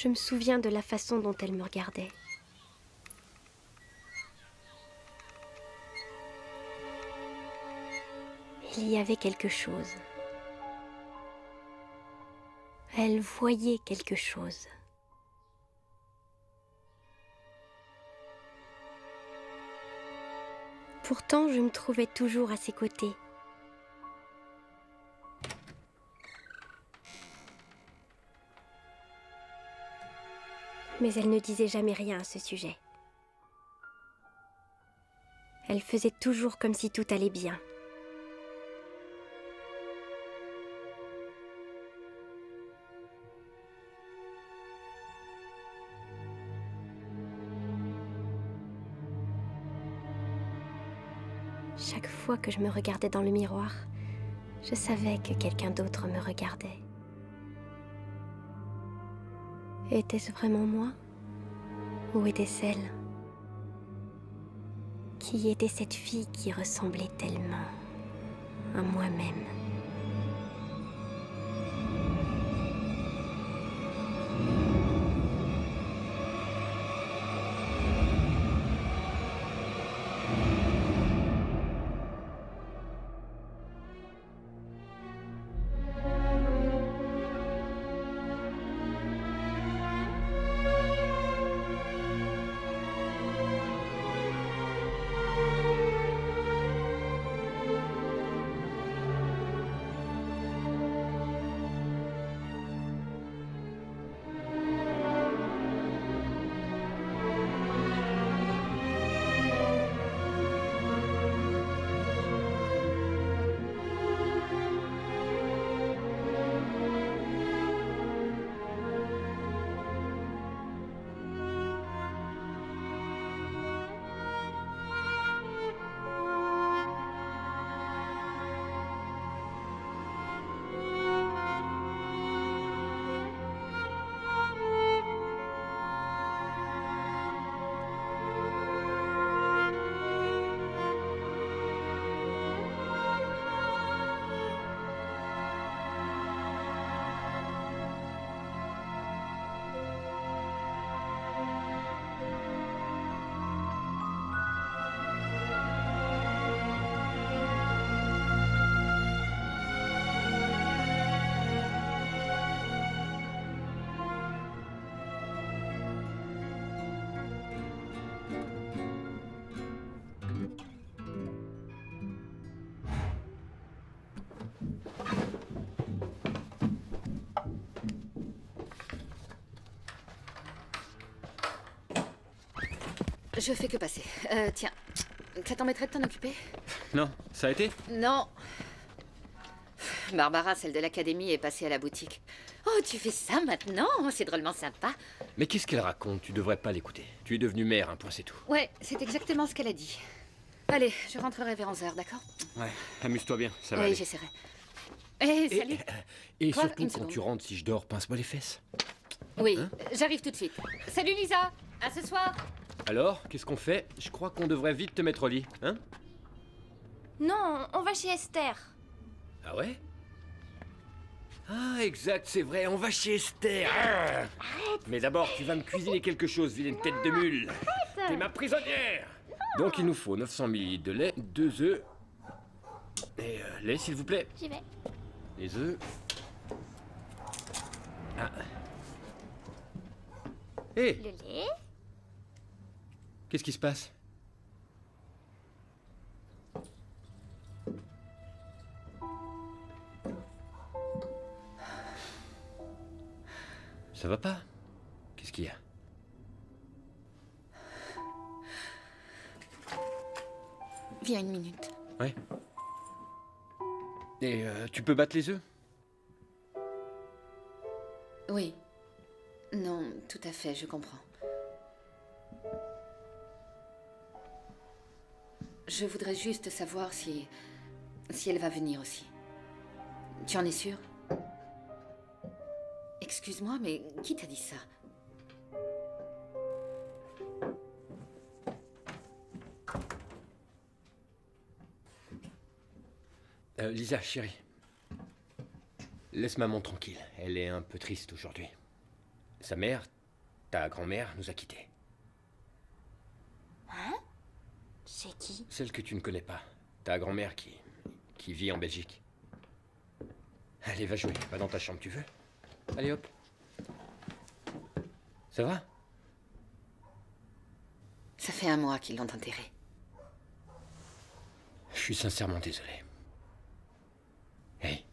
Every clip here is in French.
Je me souviens de la façon dont elle me regardait. Il y avait quelque chose. Elle voyait quelque chose. Pourtant, je me trouvais toujours à ses côtés. Mais elle ne disait jamais rien à ce sujet. Elle faisait toujours comme si tout allait bien. Chaque fois que je me regardais dans le miroir, je savais que quelqu'un d'autre me regardait. Était-ce vraiment moi? Ou était-ce elle? Qui était cette fille qui ressemblait tellement à moi-même? Je fais que passer. Tiens, ça t'embêterait de t'en occuper? Non, ça a été? Non. Barbara, celle de l'académie, est passée à la boutique. Oh, tu fais ça maintenant? C'est drôlement sympa. Mais qu'est-ce qu'elle raconte? Tu devrais pas l'écouter. Tu es devenue mère, un point c'est tout. Ouais, c'est exactement ce qu'elle a dit. Allez, je rentrerai vers 11h, d'accord? Ouais, amuse-toi bien, ça va Oui, aller. j'essaierai. Hé, Et, salut. et Quoi? surtout, Une quand seconde. tu rentres, si je dors, pince-moi les fesses. Oui, Hein? j'arrive tout de suite. Salut Lisa, à ce soir. Alors, qu'est-ce qu'on fait? Je crois qu'on devrait vite te mettre au lit, hein? Non, on va chez Esther. Ah ouais? Ah, exact, c'est vrai, on va chez Esther. Ah. Mais d'abord, tu vas me cuisiner quelque chose, vilaine tête de mule. T'es ma prisonnière. Donc il nous faut 900 ml de lait, 2 œufs. Et lait, s'il vous plaît. J'y vais. Les œufs. Ah. Hé, Le lait. qu'est-ce qui se passe? Ça va pas? Qu'est-ce qu'il y a? Viens une minute. Ouais. Et tu peux battre les œufs? Oui. Non, tout à fait, je comprends. Je voudrais juste savoir si elle va venir aussi. Tu en es sûr? Excuse-moi, mais qui t'a dit ça? Lisa, chérie. Laisse maman tranquille. Elle est un peu triste aujourd'hui. Sa mère, ta grand-mère, nous a quittés. Hein? C'est qui? Celle que tu ne connais pas. Ta grand-mère qui vit en Belgique. Allez, va jouer. Va dans ta chambre, tu veux? Allez, hop. Ça va? Ça fait 1 mois qu'ils l'ont enterré. Je suis sincèrement désolé. Hey,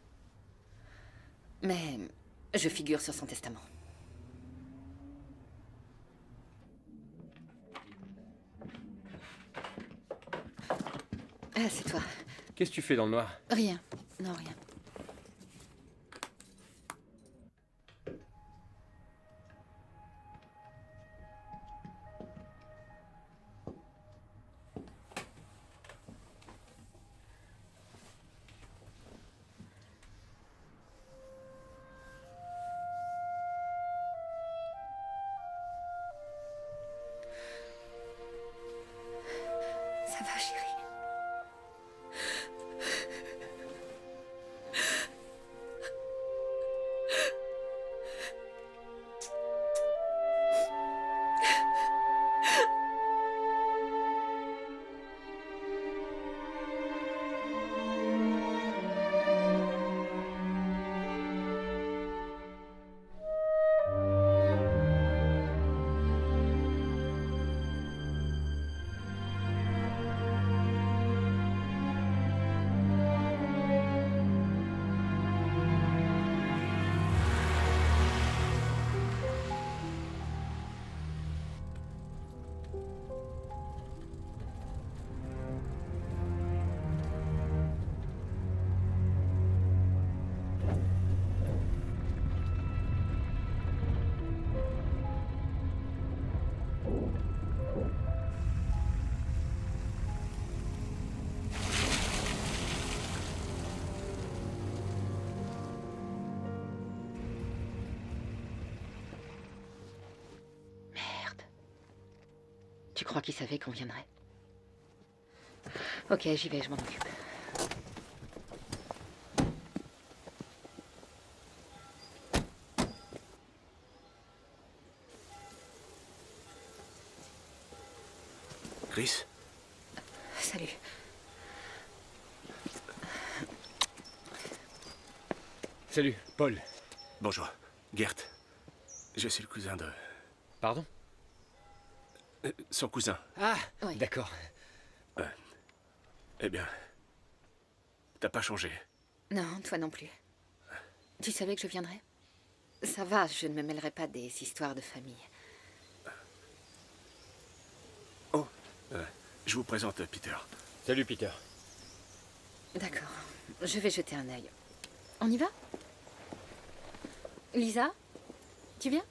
Mais je figure sur son testament. Ah, c'est toi. qu'est-ce que tu fais dans le noir? Rien. Non, rien. Ça va, chérie? Merde. Tu crois qu'il savait qu'on viendrait? Ok, j'y vais, je m'en occupe. Chris? Salut. salut, Paul. Bonjour. Gert. Je suis le cousin de... Pardon? son cousin. Ah, Oui. d'accord. Eh bien... T'as pas changé. Non, toi non plus. Tu savais que je viendrais? Ça va, je ne me mêlerai pas des histoires de famille. Oh, je vous présente Peter. Salut, Peter. D'accord, je vais jeter un œil. On y va? Lisa? Tu viens?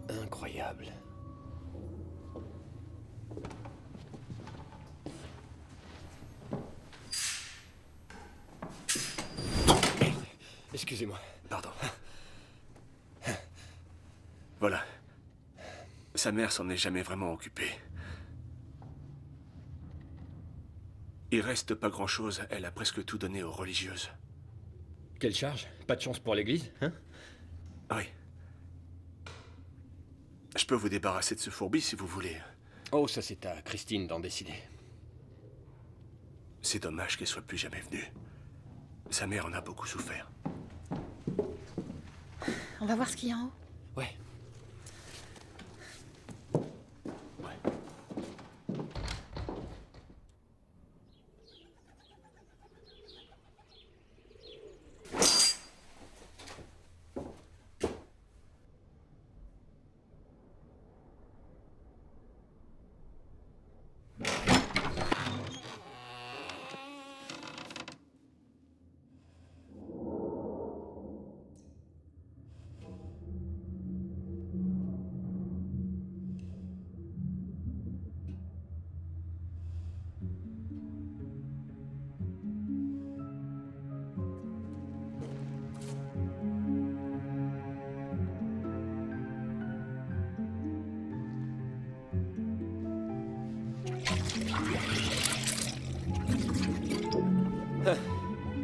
Incroyable. Excusez-moi. Pardon. Voilà. Sa mère s'en est jamais vraiment occupée. Il reste pas grand-chose. Elle a presque tout donné aux religieuses. Quelle charge? Pas de chance pour l'église, hein? Oui. Je peux vous débarrasser de ce fourbi si vous voulez. Oh, ça c'est à Christine d'en décider. C'est dommage qu'elle soit plus jamais venue. Sa mère en a beaucoup souffert. On va voir ce qu'il y a en haut. Ouais.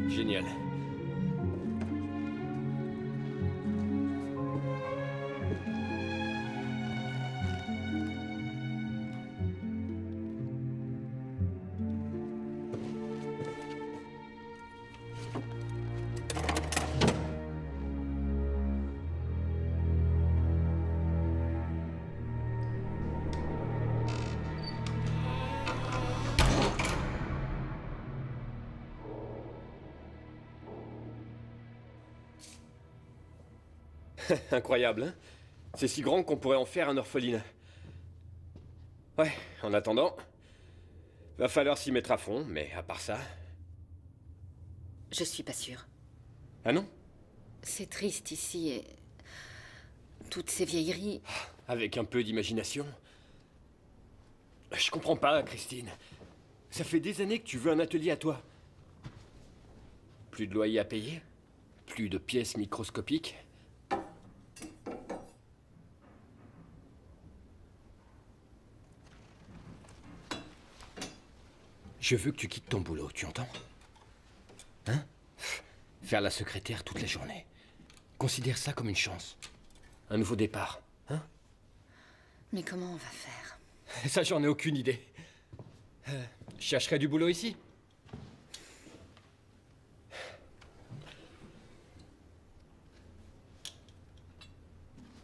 Génial. Incroyable, hein? C'est si grand qu'on pourrait en faire un orphelinat. Ouais, en attendant, va falloir s'y mettre à fond, mais à part ça... Je suis pas sûre. Ah non? C'est triste ici et... toutes ces vieilleries... Avec un peu d'imagination. Je comprends pas, Christine. Ça fait des années que tu veux un atelier à toi. Plus de loyer à payer, plus de pièces microscopiques. Je veux que tu quittes ton boulot, tu entends? Hein? Faire la secrétaire toute la journée. Considère ça comme une chance. Un nouveau départ, hein? Mais comment on va faire? Ça, j'en ai aucune idée. Je chercherai du boulot ici.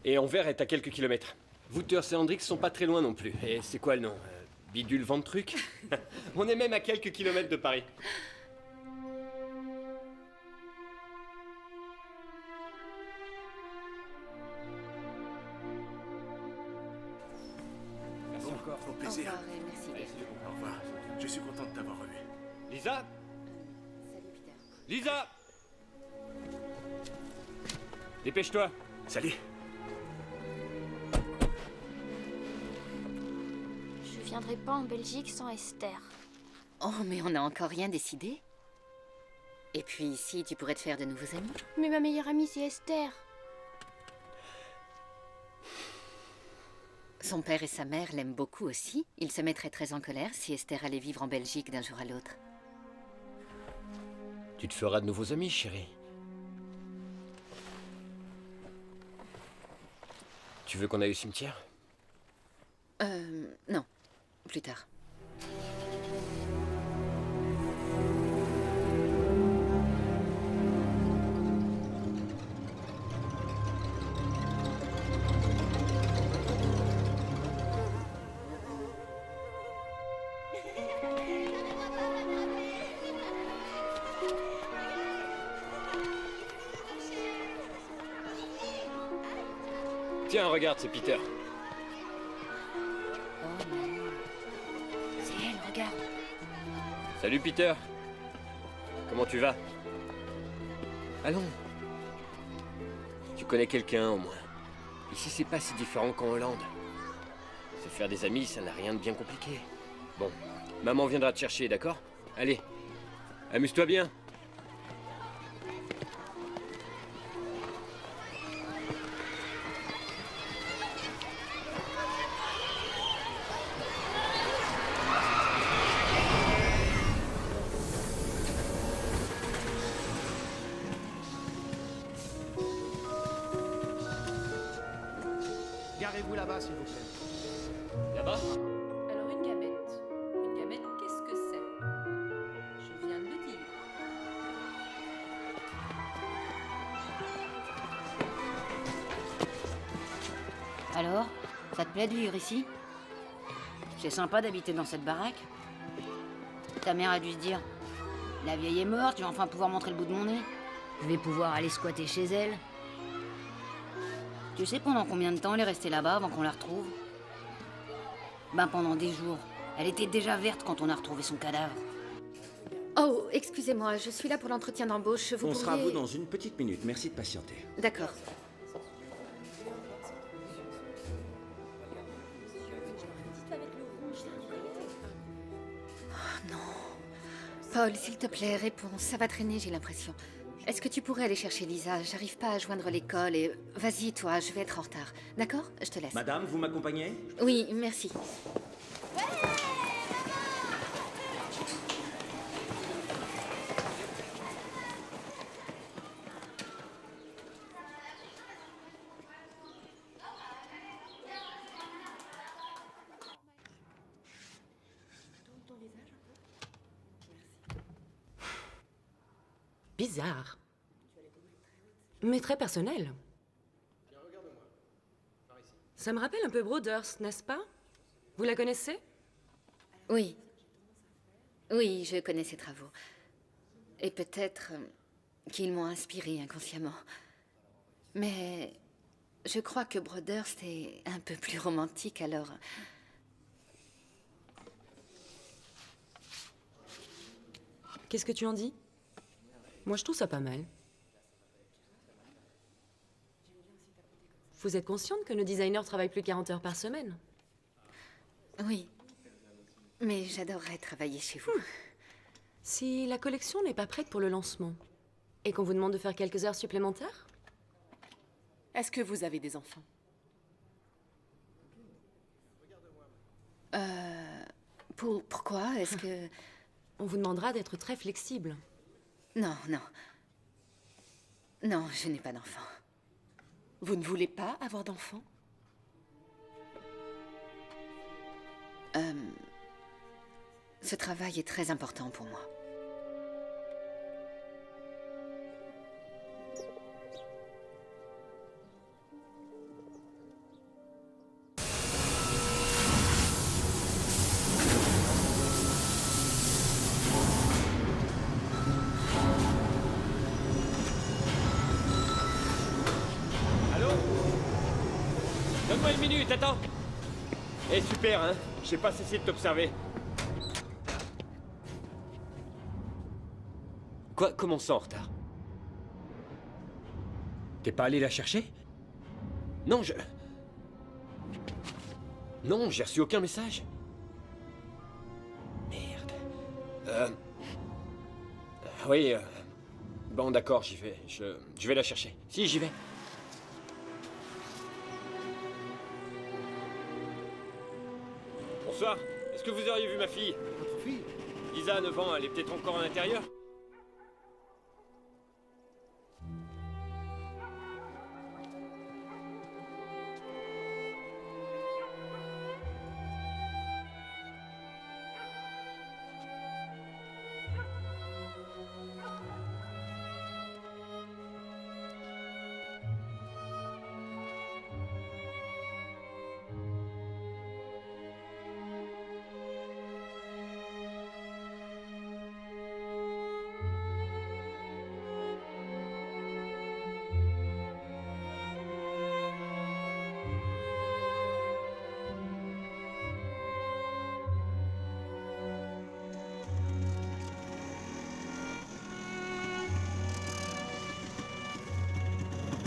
Et Anvers est à quelques kilomètres. Wouters et Hendrix sont pas très loin non plus. Et c'est quoi le nom? Bidule vent de truc. On est même à quelques kilomètres de Paris. Merci encore. Au plaisir. Au revoir et merci. Au revoir. Je suis content de t'avoir revu. Lisa? Salut Peter. Lisa! Dépêche-toi. Salut. Je viendrai pas en Belgique sans Esther. Oh, mais on n'a encore rien décidé. Et puis ici, tu pourrais te faire de nouveaux amis. Mais ma meilleure amie, c'est Esther. Son père et sa mère l'aiment beaucoup aussi. Ils se mettraient très en colère si Esther allait vivre en Belgique d'un jour à l'autre. Tu te feras de nouveaux amis, chérie. Tu veux qu'on aille au cimetière? Non. Plus tard. Tiens, regarde, c'est Peter. Oh non. C'est elle, regarde. Salut, Peter. Comment tu vas? Allons. Tu connais quelqu'un, au moins. Ici, c'est pas si différent qu'en Hollande. Se faire des amis, ça n'a rien de bien compliqué. Bon, maman viendra te chercher, d'accord? Allez, amuse-toi bien. Garez-vous là-bas, s'il vous plaît. Là-bas? Alors une gamette. Une gamette, qu'est-ce que c'est? Je viens de le dire. Alors, ça te plaît de vivre ici? C'est sympa d'habiter dans cette baraque. Ta mère a dû se dire, la vieille est morte, je vais enfin pouvoir montrer le bout de mon nez. Je vais pouvoir aller squatter chez elle. Tu sais pendant combien de temps elle est restée là-bas avant qu'on la retrouve? Ben pendant des jours. Elle était déjà verte quand on a retrouvé son cadavre. Oh, excusez-moi, je suis là pour l'entretien d'embauche. Vous On sera à pourriez... vous dans une petite minute. Merci de patienter. D'accord. Oh non. Paul, s'il te plaît, réponds. Ça va traîner, j'ai l'impression. Est-ce que tu pourrais aller chercher Lisa? J'arrive pas à joindre l'école et... Vas-y, toi, je vais être en retard. D'accord? Je te laisse. Madame, vous m'accompagnez? Oui, merci. Bizarre. Mais très personnel. Ça me rappelle un peu Broders, n'est-ce pas? Vous la connaissez? Oui. Oui, je connais ses travaux. Et peut-être qu'ils m'ont inspiré inconsciemment. Mais je crois que Brothers est un peu plus romantique, alors... Qu'est-ce que tu en dis? Moi, je trouve ça pas mal. Vous êtes consciente que nos designers travaillent plus 40 heures par semaine? Oui. Mais j'adorerais travailler chez vous. Si la collection n'est pas prête pour le lancement, et qu'on vous demande de faire quelques heures supplémentaires? Est-ce que vous avez des enfants? Pourquoi? Est-ce que... On vous demandera d'être très flexible. Non, non. Non, je n'ai pas d'enfant. Vous ne voulez pas avoir d'enfants? Ce travail est très important pour moi. Allô? Donne-moi une minute, attends. Eh, super, hein? J'ai pas cessé de t'observer. Quoi? Comment ça, en retard? T'es pas allé la chercher? Non, Non, j'ai reçu aucun message. Merde. Oui, bon, d'accord, j'y vais. Je vais la chercher. Si, j'y vais. Bonsoir. Est-ce que vous auriez vu ma fille? Votre fille? Lisa, 9 ans, elle est peut-être encore à l'intérieur?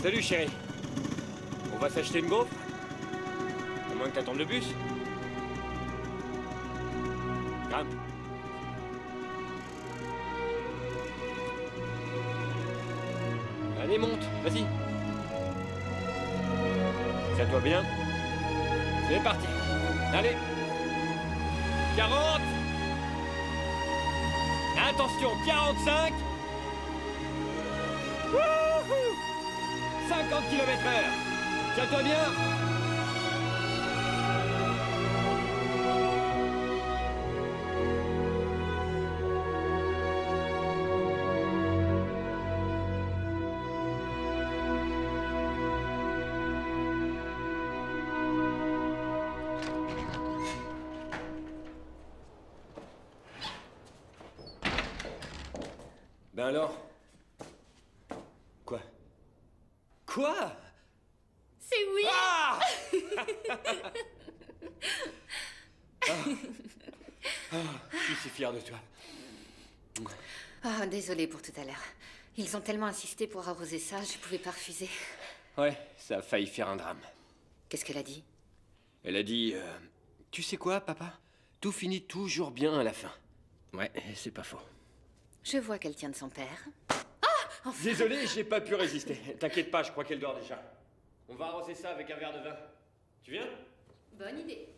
Salut chérie. On va s'acheter une gaufre? À moins que t'attendes le bus. Grimpe. Allez, monte, vas-y. Ça te va bien? C'est parti. Allez. 40. Attention, 45. 50 km/h. Tiens-toi bien. Ben alors? Quoi? Quoi? C'est oui! Ah! Je suis si fier de toi. Ah, désolée pour tout à l'heure. Ils ont tellement insisté pour arroser ça, je pouvais pas refuser. Ouais, ça a failli faire un drame. Qu'est-ce qu'elle a dit? Elle a dit, tu sais quoi, papa? Tout finit toujours bien à la fin. Ouais, c'est pas faux. Je vois qu'elle tient de son père. Désolé, j'ai pas pu résister. T'inquiète pas, je crois qu'elle dort déjà. On va arroser ça avec un verre de vin. Tu viens? Bonne idée.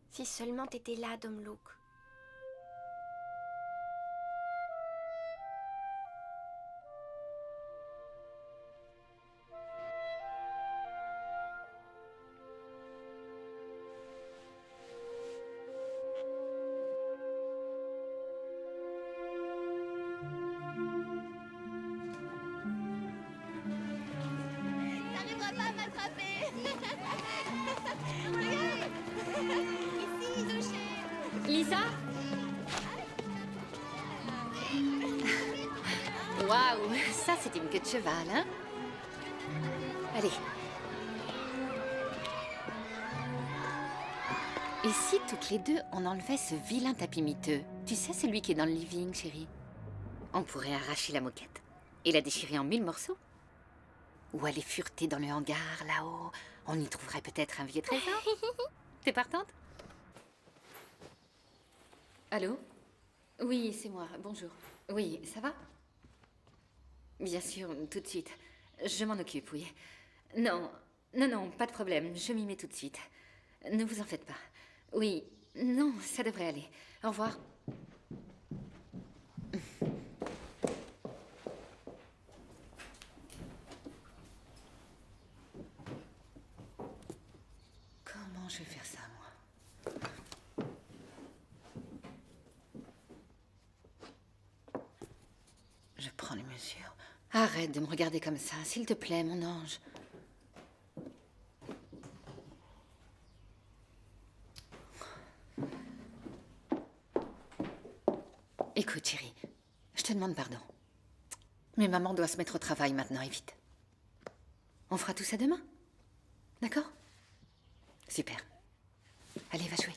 Si seulement t'étais là, Dom Luke. T'arriveras pas à m'attraper. Regarde. Ici, touché. Lisa? Waouh, ça c'était une queue de cheval, hein? Allez. Et si toutes les deux on enlevait ce vilain tapis miteux? Tu sais, celui qui est dans le living, chérie. On pourrait arracher la moquette et la déchirer en 1000 morceaux. Ou aller fureter dans le hangar, là-haut. On y trouverait peut-être un vieux trésor. T'es partante? Allô? Oui, c'est moi. Bonjour. Oui, ça va? Bien sûr, tout de suite. Je m'en occupe, oui. Non, non, pas de problème. Je m'y mets tout de suite. Ne vous en faites pas. Oui, non, ça devrait aller. Au revoir. Comment je vais faire ça, moi? Je prends les mesures. Arrête de me regarder comme ça, s'il te plaît, mon ange. Écoute, chérie, je te demande pardon. Mais maman doit se mettre au travail maintenant, et vite. On fera tout ça demain? D'accord? Super. Allez, va jouer.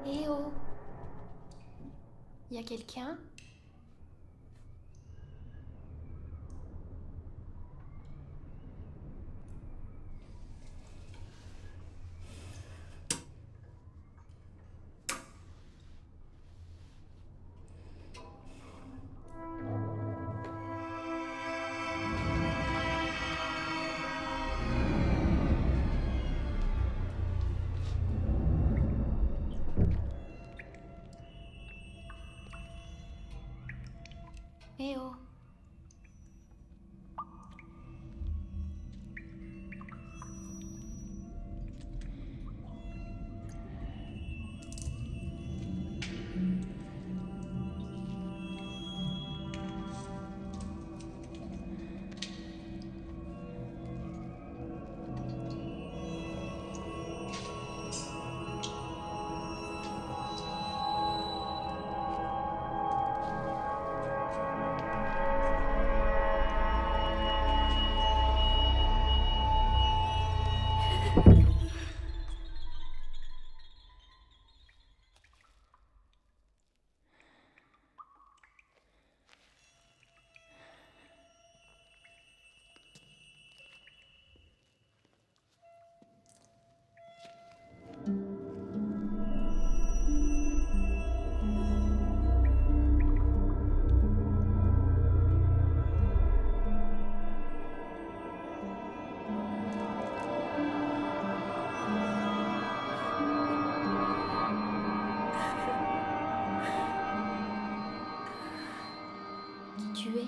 Eh oh! Y a quelqu'un? Eh oh! qui tu es.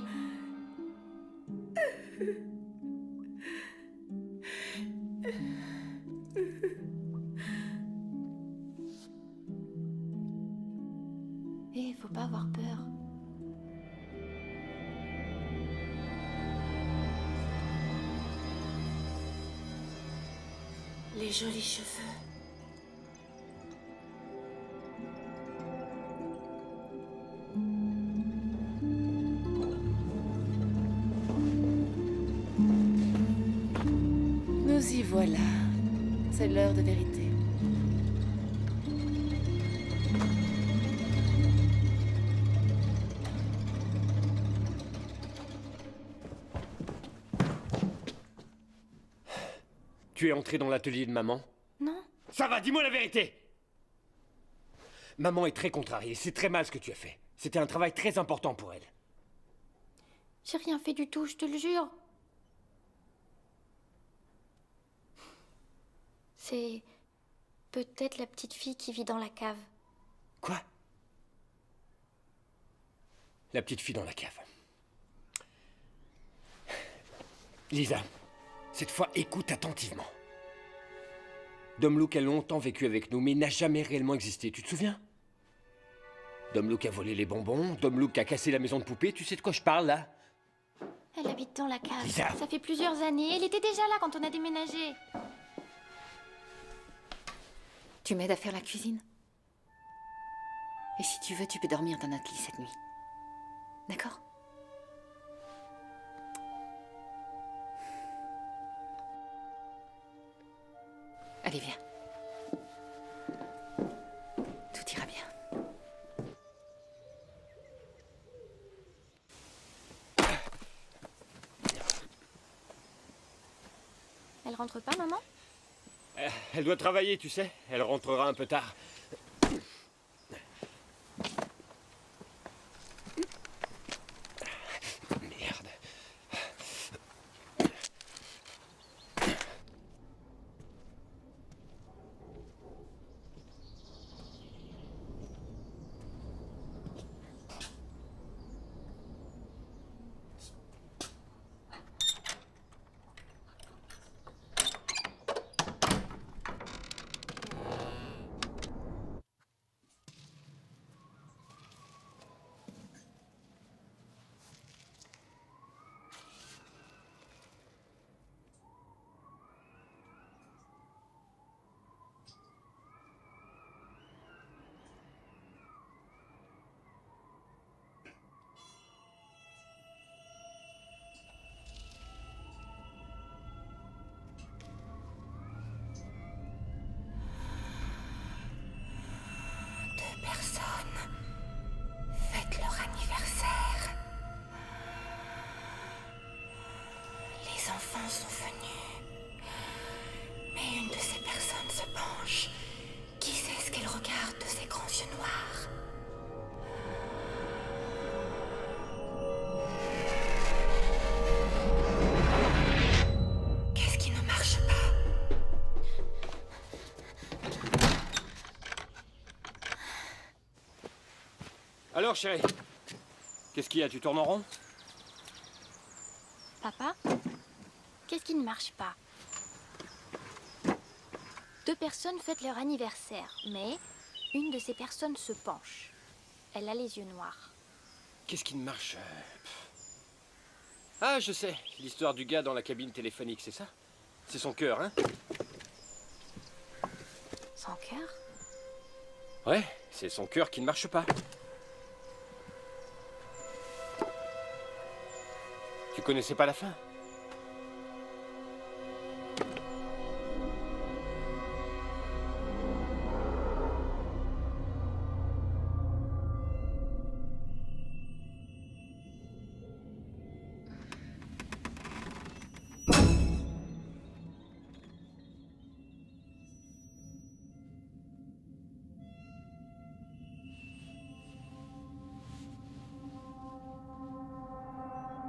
Et faut pas avoir peur. Les jolis cheveux. Nous y voilà. C'est l'heure de vérité. Tu es entré dans l'atelier de maman? Non, Ça va, dis-moi la vérité! Maman est très contrariée, c'est très mal ce que tu as fait. C'était un travail très important pour elle. j'ai rien fait du tout, je te le jure. C'est peut-être la petite fille qui vit dans la cave. Quoi? La petite fille dans la cave. Lisa, cette fois écoute attentivement. Dom Luke a longtemps vécu avec nous, mais il n'a jamais réellement existé, tu te souviens? Dom Luke a volé les bonbons, Dom Luke a cassé la maison de poupée, tu sais de quoi je parle là? Elle habite dans la cave. Lisa. Ça fait plusieurs années. Elle était déjà là quand on a déménagé. Tu m'aides à faire la cuisine? Et si tu veux, tu peux dormir dans notre lit cette nuit. D'accord? Allez, viens. Tout ira bien. Elle rentre pas, maman? Elle doit travailler, tu sais. Elle rentrera un peu tard. Merde. Personne. Fête leur anniversaire. Les enfants sont venus. Mais une de ces personnes se penche. Qui sait ce qu'elle regarde de ses grands yeux noirs? Qu'est-ce qui ne marche pas? Alors, chérie, qu'est-ce qu'il y a? Tu tournes en rond? Papa, qu'est-ce qui ne marche pas? Deux personnes fêtent leur anniversaire, mais une de ces personnes se penche. Elle a les yeux noirs. Qu'est-ce qui ne marche? Ah, je sais, l'histoire du gars dans la cabine téléphonique, c'est ça? C'est son cœur, hein? Son cœur? Ouais, c'est son cœur qui ne marche pas. Tu connaissais pas la fin?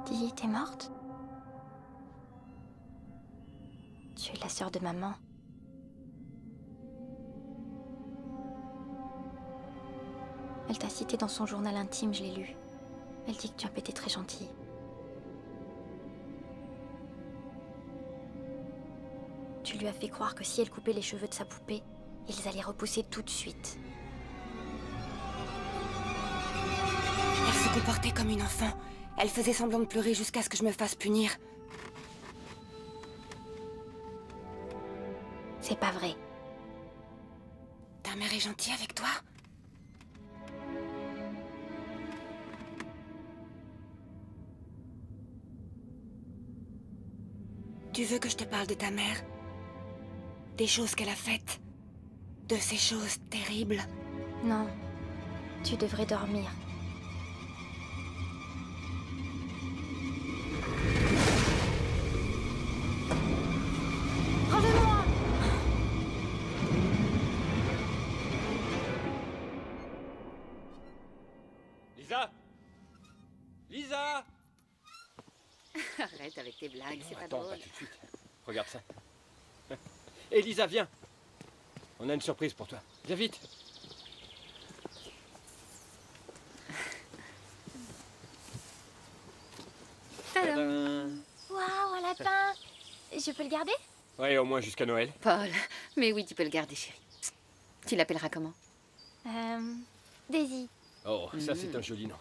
Dis, t'es morte? Tu es la sœur de maman. Elle t'a cité dans son journal intime, je l'ai lu. Elle dit que tu as été très gentil. Tu lui as fait croire que si elle coupait les cheveux de sa poupée, ils allaient repousser tout de suite. Elle se comportait comme une enfant. Elle faisait semblant de pleurer jusqu'à ce que je me fasse punir. C'est pas vrai. Ta mère est gentille avec toi? Tu veux que je te parle de ta mère? Des choses qu'elle a faites? De ces choses terribles? Non, tu devrais dormir. Rendez-moi! Lisa! Lisa! Arrête avec tes blagues, c'est pas Attends, drôle. pas tout de suite. Regarde ça. Hé, Lisa, viens. On a une surprise pour toi. Viens vite. Tadam. Waouh, un lapin! Je peux le garder? Ouais, au moins jusqu'à Noël. Paul, mais oui, tu peux le garder, chérie. Tu l'appelleras comment? Daisy. Oh, ça c'est un joli nom.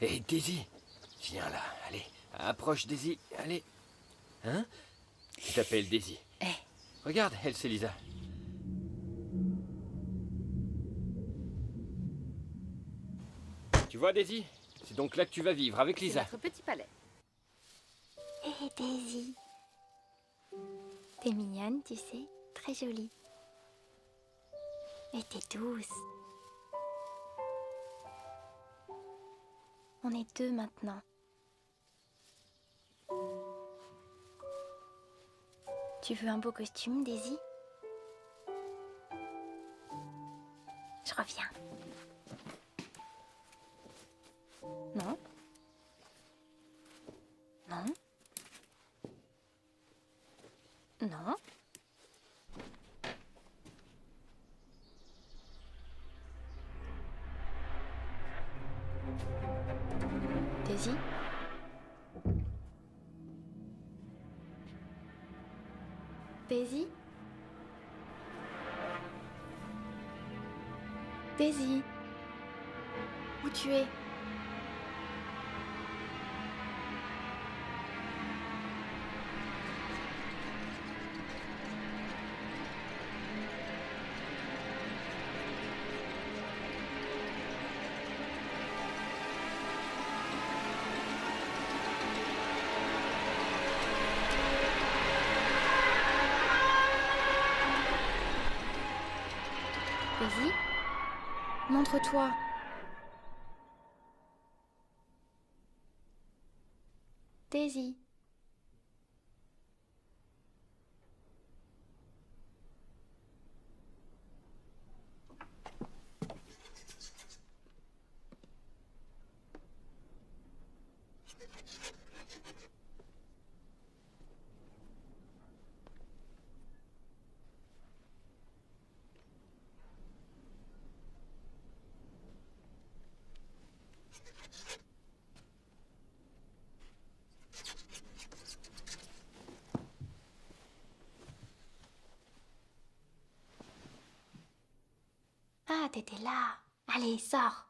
Hé, Daisy, viens là, allez. Approche, Daisy, allez. Hein? Tu t'appelles Daisy. Eh. Regarde, elle, c'est Lisa. Tu vois, Daisy? C'est donc là que tu vas vivre, avec C'est Lisa. notre petit palais. Hé, Daisy. T'es mignonne, tu sais. Très jolie. Et t'es douce. On est deux maintenant. Tu veux un beau costume, Daisy? Je reviens. Non? Non? Non? Daisy? Daisy? Daisy? Où tu es? Daisy? Montre-toi. Daisy? Ah, t'étais là. Allez, sors.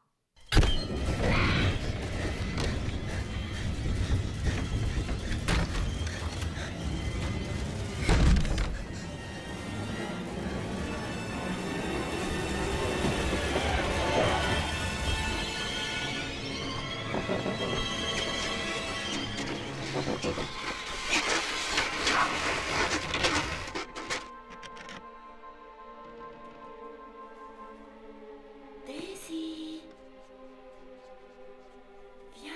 Daisy. Viens.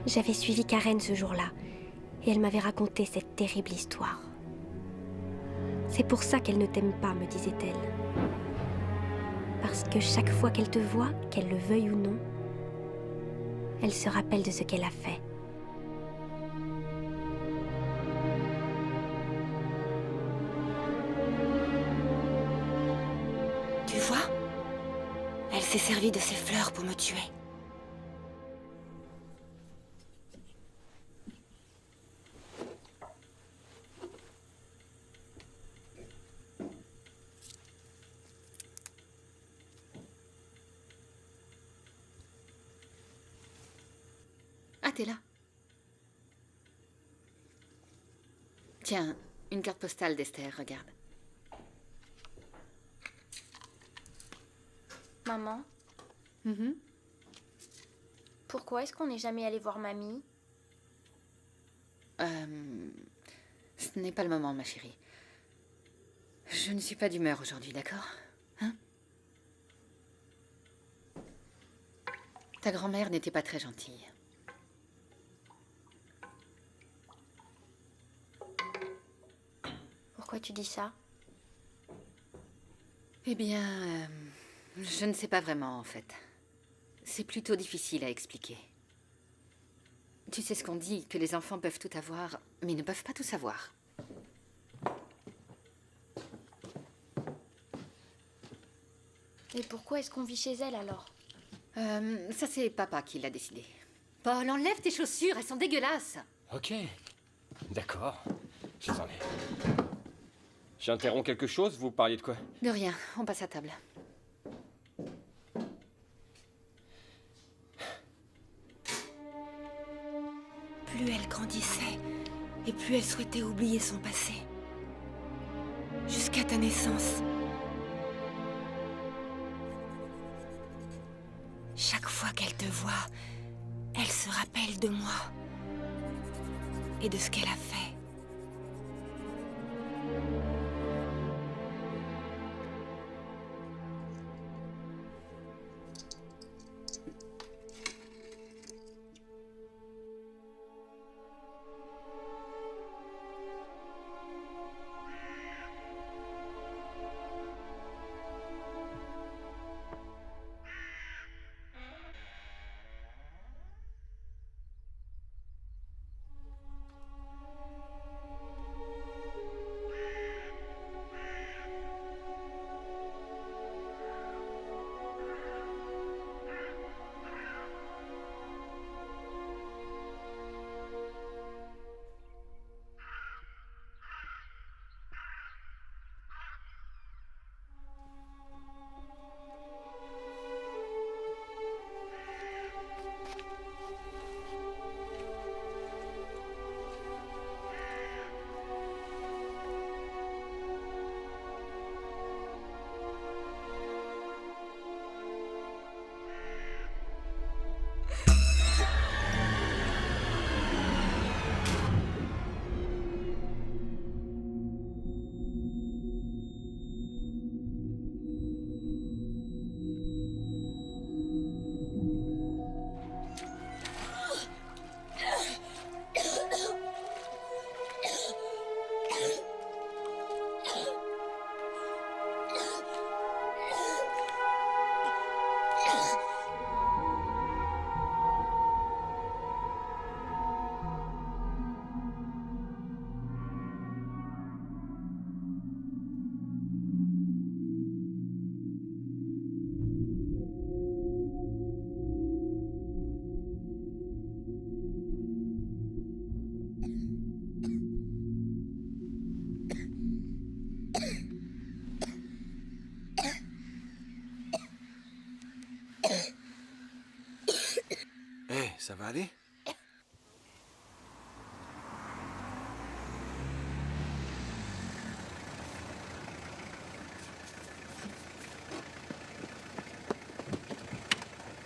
J'avais suivi Karen ce jour-là, et elle m'avait raconté cette terrible histoire. C'est pour ça qu'elle ne t'aime pas, me disait-elle. Parce que chaque fois qu'elle te voit, qu'elle le veuille ou non, elle se rappelle de ce qu'elle a fait. Tu vois? Elle s'est servie de ses fleurs pour me tuer. Ah, t'es là. Tiens, une carte postale d'Esther, regarde. Maman, pourquoi est-ce qu'on n'est jamais allé voir mamie? Ce n'est pas le moment, ma chérie. Je ne suis pas d'humeur aujourd'hui, d'accord? Hein? Ta grand-mère n'était pas très gentille. Pourquoi tu dis ça? Eh bien, je ne sais pas vraiment, en fait. C'est plutôt difficile à expliquer. Tu sais ce qu'on dit, que les enfants peuvent tout avoir, mais ne peuvent pas tout savoir. Et pourquoi est-ce qu'on vit chez elle alors? Ça, c'est papa qui l'a décidé. Paul, enlève tes chaussures, elles sont dégueulasses. Ok. D'accord. Je les enlève. J'interromps quelque chose? Vous parliez de quoi? De rien, on passe à table. Plus elle grandissait, et plus elle souhaitait oublier son passé. Jusqu'à ta naissance. Chaque fois qu'elle te voit, elle se rappelle de moi. Et de ce qu'elle a fait. Ça va aller?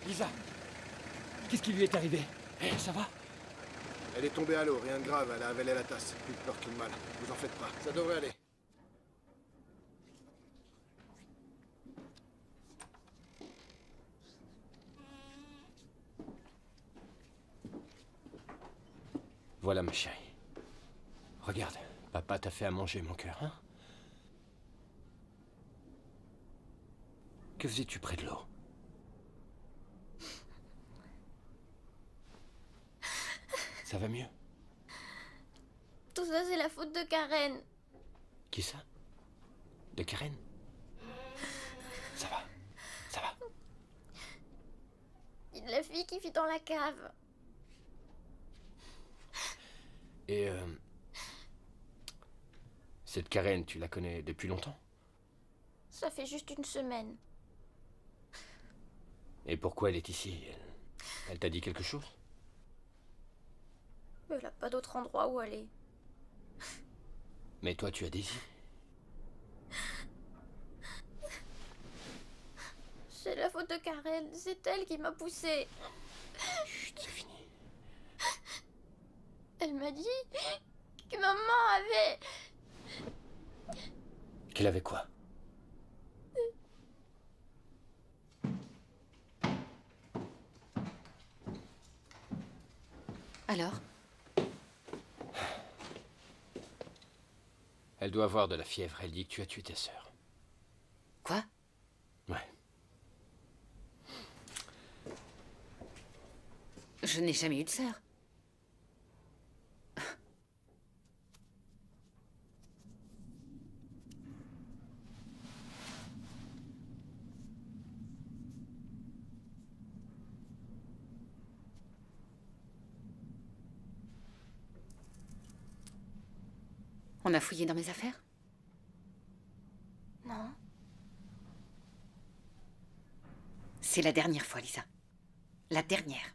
Lisa! Qu'est-ce qui lui est arrivé? Ça va? Elle est tombée à l'eau, rien de grave, elle a avalé la tasse. Plus de peur que de mal. Vous en faites pas, ça devrait aller. Voilà, ma chérie. Regarde, papa t'a fait à manger, mon cœur, hein? Que faisais-tu près de l'eau? Ça va mieux? Tout ça, c'est la faute de Karen. Qui ça? De Karen? Ça va, ça va. La fille qui vit dans la cave. Et cette Karen, tu la connais depuis longtemps? Ça fait juste une semaine. Et pourquoi elle est ici? Elle t'a dit quelque chose? Elle a pas d'autre endroit où aller. Mais toi, tu as des idées. C'est la faute de Karen. C'est elle qui m'a poussée. Chut, c'est fini. Elle m'a dit que maman avait... Qu'elle avait quoi? Alors? Elle doit avoir de la fièvre. Elle dit que tu as tué ta sœur. Quoi? Ouais. Je n'ai jamais eu de sœur. On a fouillé dans mes affaires? Non. C'est la dernière fois, Lisa. La dernière.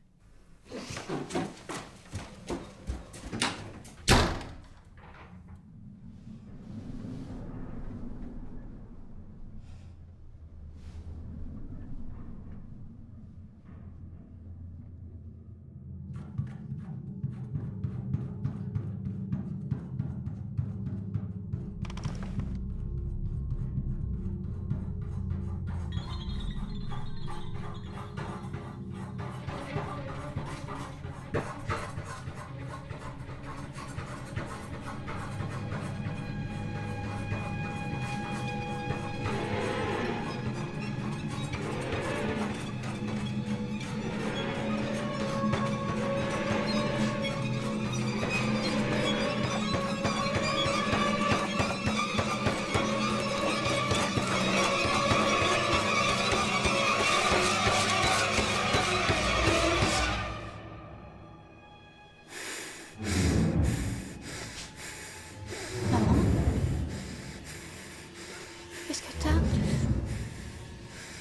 Qu'est-ce que t'as?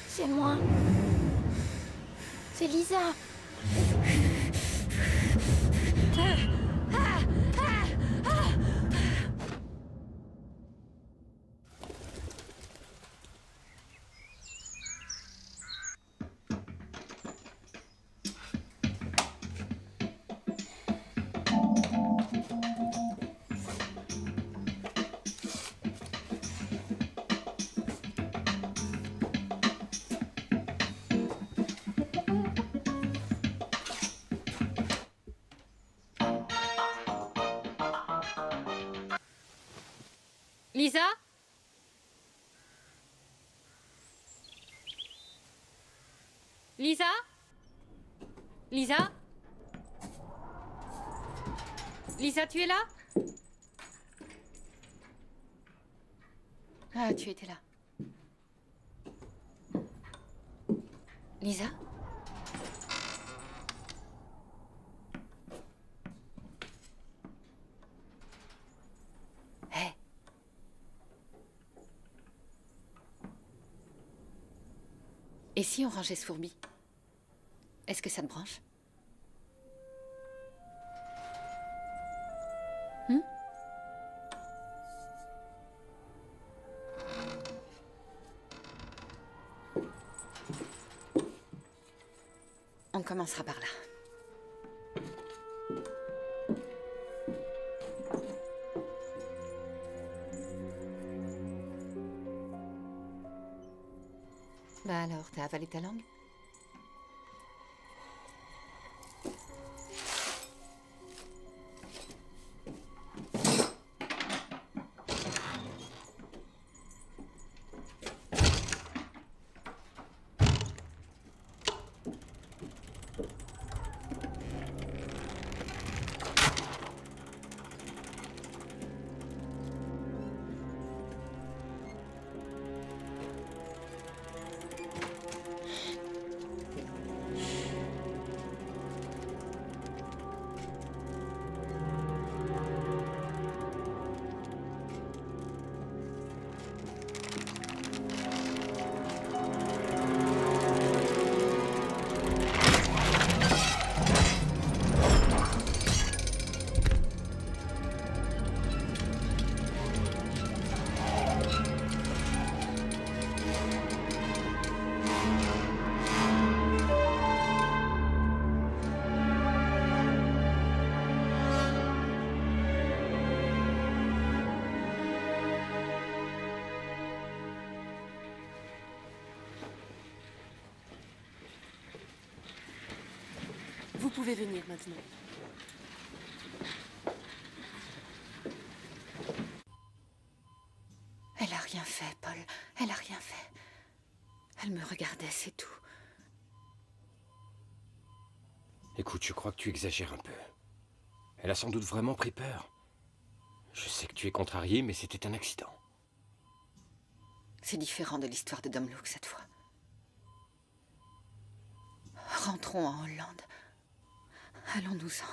C'est moi. C'est Lisa. Lisa? Lisa? Lisa? Lisa, tu es là? Ah, tu étais là. Lisa? Hé. Et si on rangeait ce fourbi? Est-ce que ça te branche? On commencera par là. Bah alors, t'as avalé ta langue? pouvez venir maintenant. Elle a rien fait, Paul. Elle a rien fait. Elle me regardait, c'est tout. Écoute, je crois que tu exagères un peu. Elle a sans doute vraiment pris peur. Je sais que tu es contrarié, mais c'était un accident. C'est différent de l'histoire de Dom Luke cette fois. Rentrons en Hollande. Allons-nous-en.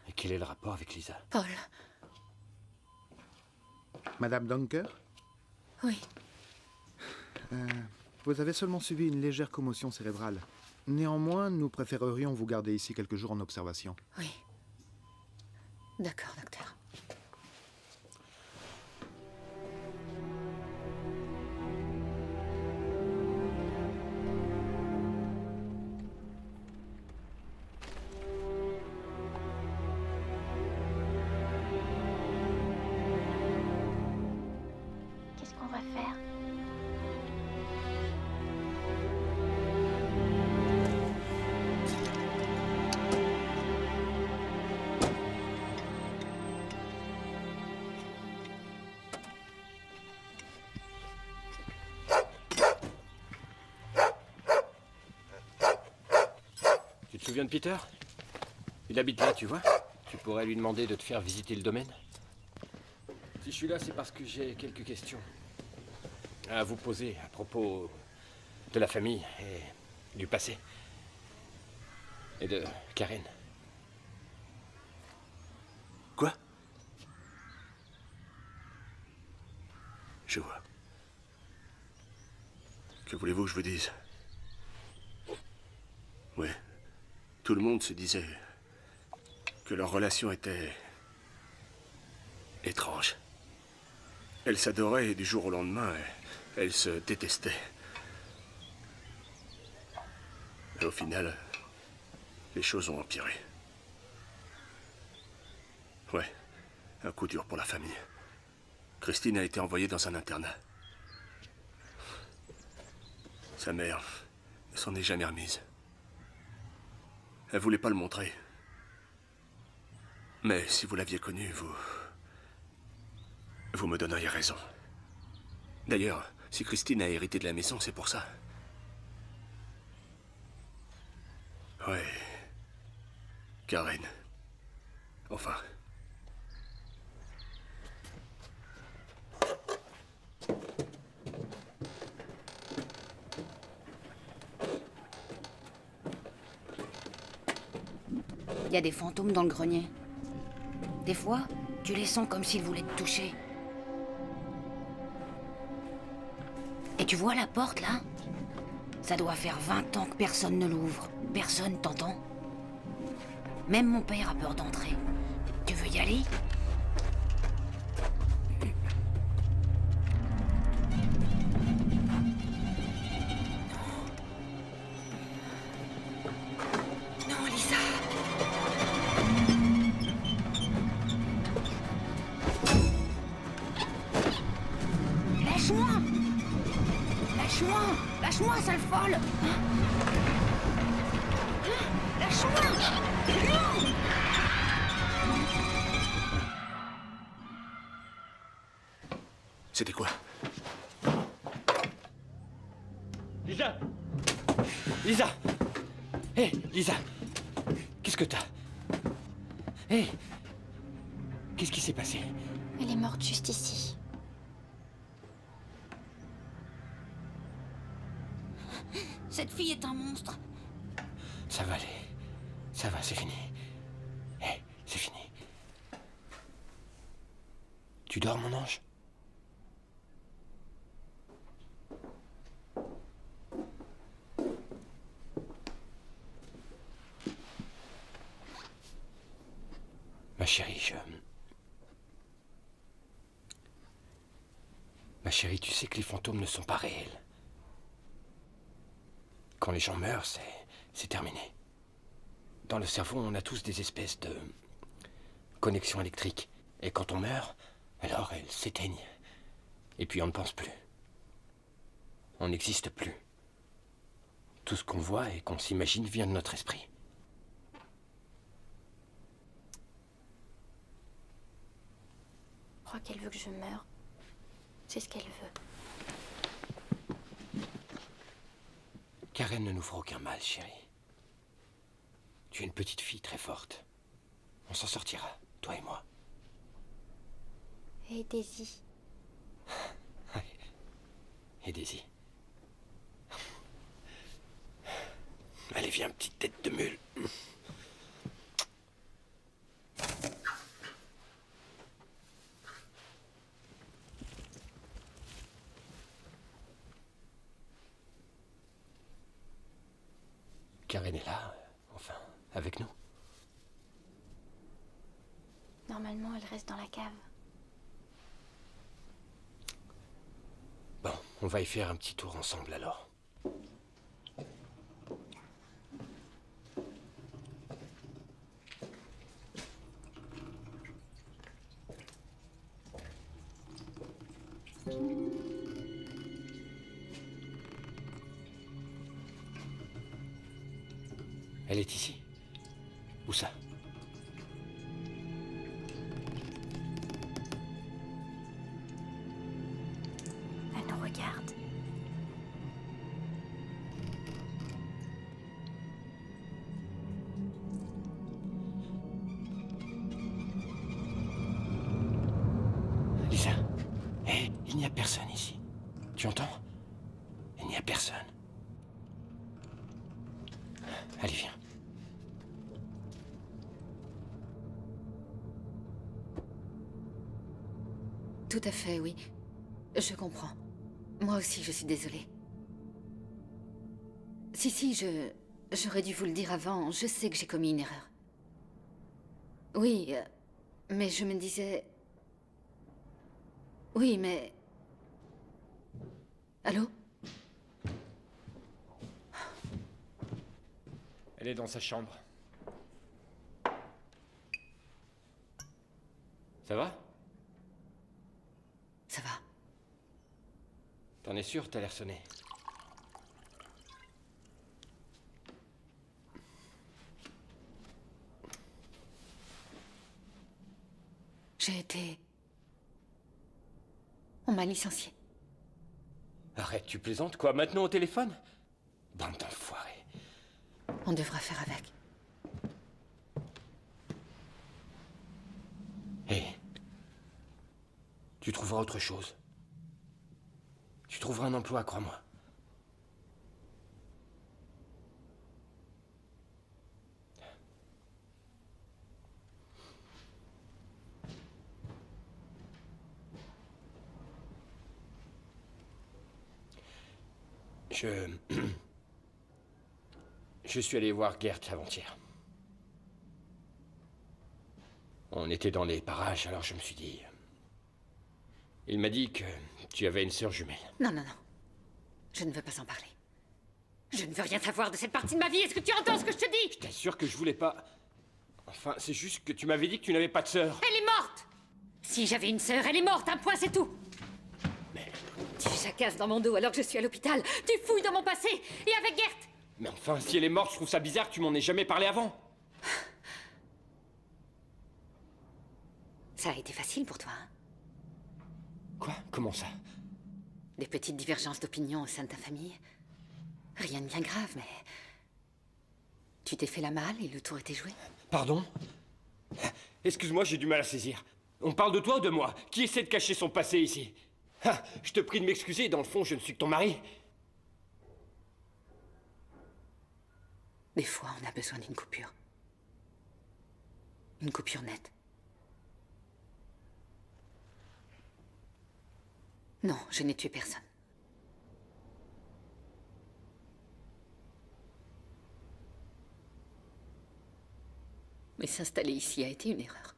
Et quel est le rapport avec Lisa? Paul. Madame Dunker? Oui. Vous avez seulement subi une légère commotion cérébrale. Néanmoins, nous préférerions vous garder ici quelques jours en observation. Oui. D'accord, docteur. Qu'est-ce qu'on va faire? Tu te souviens de Peter? Il habite là, tu vois. Tu pourrais lui demander de te faire visiter le domaine. Si je suis là, c'est parce que j'ai quelques questions à vous poser à propos de la famille et du passé. Et de Karen. Quoi? Je vois. Que voulez-vous que je vous dise? Oui. Tout le monde se disait que leur relation était étrange. Elles s'adoraient et du jour au lendemain, elles se détestaient. Et au final, les choses ont empiré. Ouais, un coup dur pour la famille. Christine a été envoyée dans un internat. Sa mère ne s'en est jamais remise. Elle voulait pas le montrer. Mais si vous l'aviez connue, vous me donneriez raison. D'ailleurs, si Christine a hérité de la maison, c'est pour ça. Ouais. Karen. Enfin. Il y a des fantômes dans le grenier. Des fois, tu les sens comme s'ils voulaient te toucher. Et tu vois la porte, là? Ça doit faire 20 ans que personne ne l'ouvre. Personne, t'entends? Même mon père a peur d'entrer. Tu veux y aller? Non, Lisa. Lâche-moi! Lâche-moi! Lâche-moi, sale folle! Lâche-moi! Non! C'était quoi? Lisa! Lisa! Hé, Lisa! Qu'est-ce que t'as? Hé! Qu'est-ce qui s'est passé? Elle est morte juste ici. Cette fille est un monstre. Ça va aller. Ça va, c'est fini. Hé, c'est fini. Tu dors, mon ange? Ma chérie, Ma chérie, tu sais que les fantômes ne sont pas réels. Quand les gens meurent, c'est terminé. Dans le cerveau, on a tous des espèces de connexions électriques. Et quand on meurt, alors elles s'éteignent. Et puis on ne pense plus. On n'existe plus. Tout ce qu'on voit et qu'on s'imagine vient de notre esprit. qu'elle veut que je meure. C'est ce qu'elle veut. Karen ne nous fera aucun mal, chérie. Tu es une petite fille très forte. On s'en sortira, toi et moi. Et Daisy. Et Daisy. Allez, viens, petite tête de mule. Karen est là, enfin, avec nous. Normalement, elle reste dans la cave. Bon, on va y faire un petit tour ensemble alors. Elle est ici. Où ça? Elle nous regarde. Lisa, hé, il n'y a personne ici. Tu entends? Il n'y a personne. Allez, viens. Tout à fait, oui. Je comprends. Moi aussi, je suis désolée. Si, j'aurais dû vous le dire avant. Je sais que j'ai commis une erreur. Oui, mais je me disais... Oui, mais... Allô? Elle est dans sa chambre. Ça va? Ça va. T'en es sûr? T'as l'air sonné. J'ai été... On m'a licenciée. Arrête, tu plaisantes quoi? Maintenant au téléphone? Bande d'enfoirés. On devra faire avec. Hé. Tu trouveras autre chose. Tu trouveras un emploi, crois-moi. Je suis allé voir Gert avant-hier. On était dans les parages, alors je me suis dit... Il m'a dit que tu avais une sœur jumelle. Non. Je ne veux pas en parler. Je ne veux rien savoir de cette partie de ma vie. Est-ce que tu entends ce que je te dis? Je t'assure que je voulais pas... Enfin, c'est juste que tu m'avais dit que tu n'avais pas de sœur. Elle est morte! Si j'avais une sœur, elle est morte, un point, c'est tout. Mais... Tu jacasses dans mon dos alors que je suis à l'hôpital. Tu fouilles dans mon passé. Et avec Gert. Mais enfin, si elle est morte, je trouve ça bizarre que tu m'en aies jamais parlé avant. Ça a été facile pour toi, hein? Quoi? Comment ça? Des petites divergences d'opinion au sein de ta famille. Rien de bien grave, mais... Tu t'es fait la malle et le tour était joué. Pardon? Excuse-moi, j'ai du mal à saisir. On parle de toi ou de moi? Qui essaie de cacher son passé ici? Ah, je te prie de m'excuser, dans le fond, je ne suis que ton mari. Des fois, on a besoin d'une coupure. Une coupure nette. Non, je n'ai tué personne. Mais s'installer ici a été une erreur.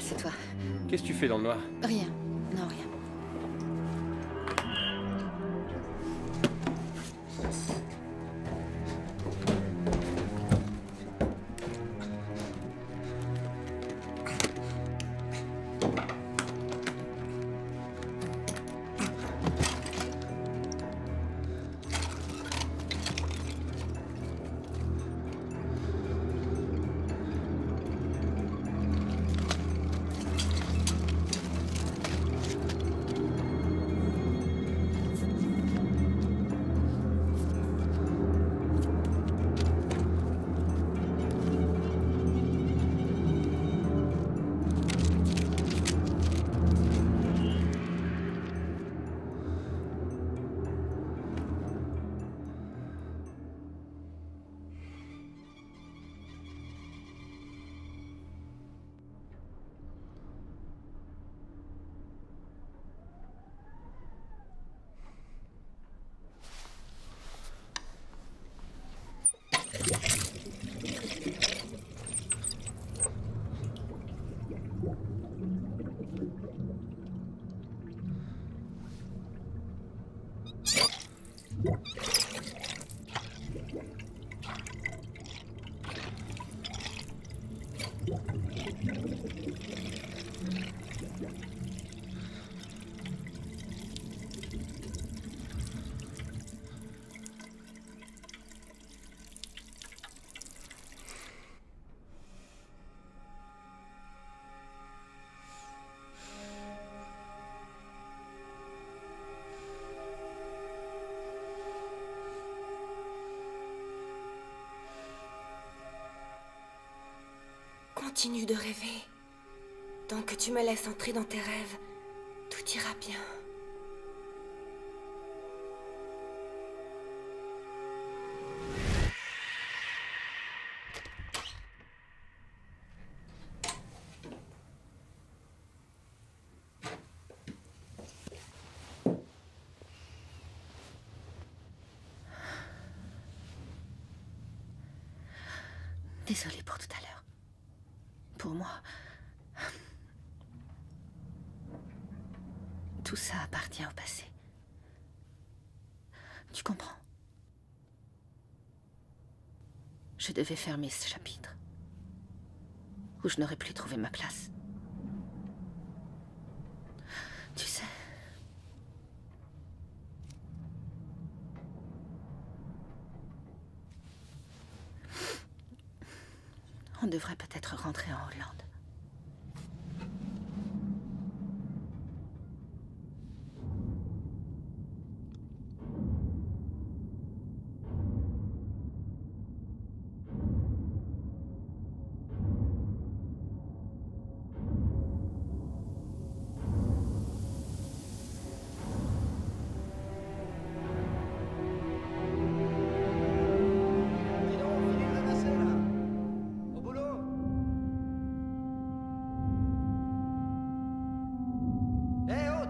Assieds-toi. Qu'est-ce que tu fais dans le noir? Rien. Non, rien. Continue de rêver. Tant que tu me laisses entrer dans tes rêves, tout ira bien. Désolée pour tout à l'heure. Pour moi, tout ça appartient au passé. Tu comprends? Je devais fermer ce chapitre, où je n'aurais plus trouvé ma place. Tu sais, on devrait peut-être rentrer en Hollande.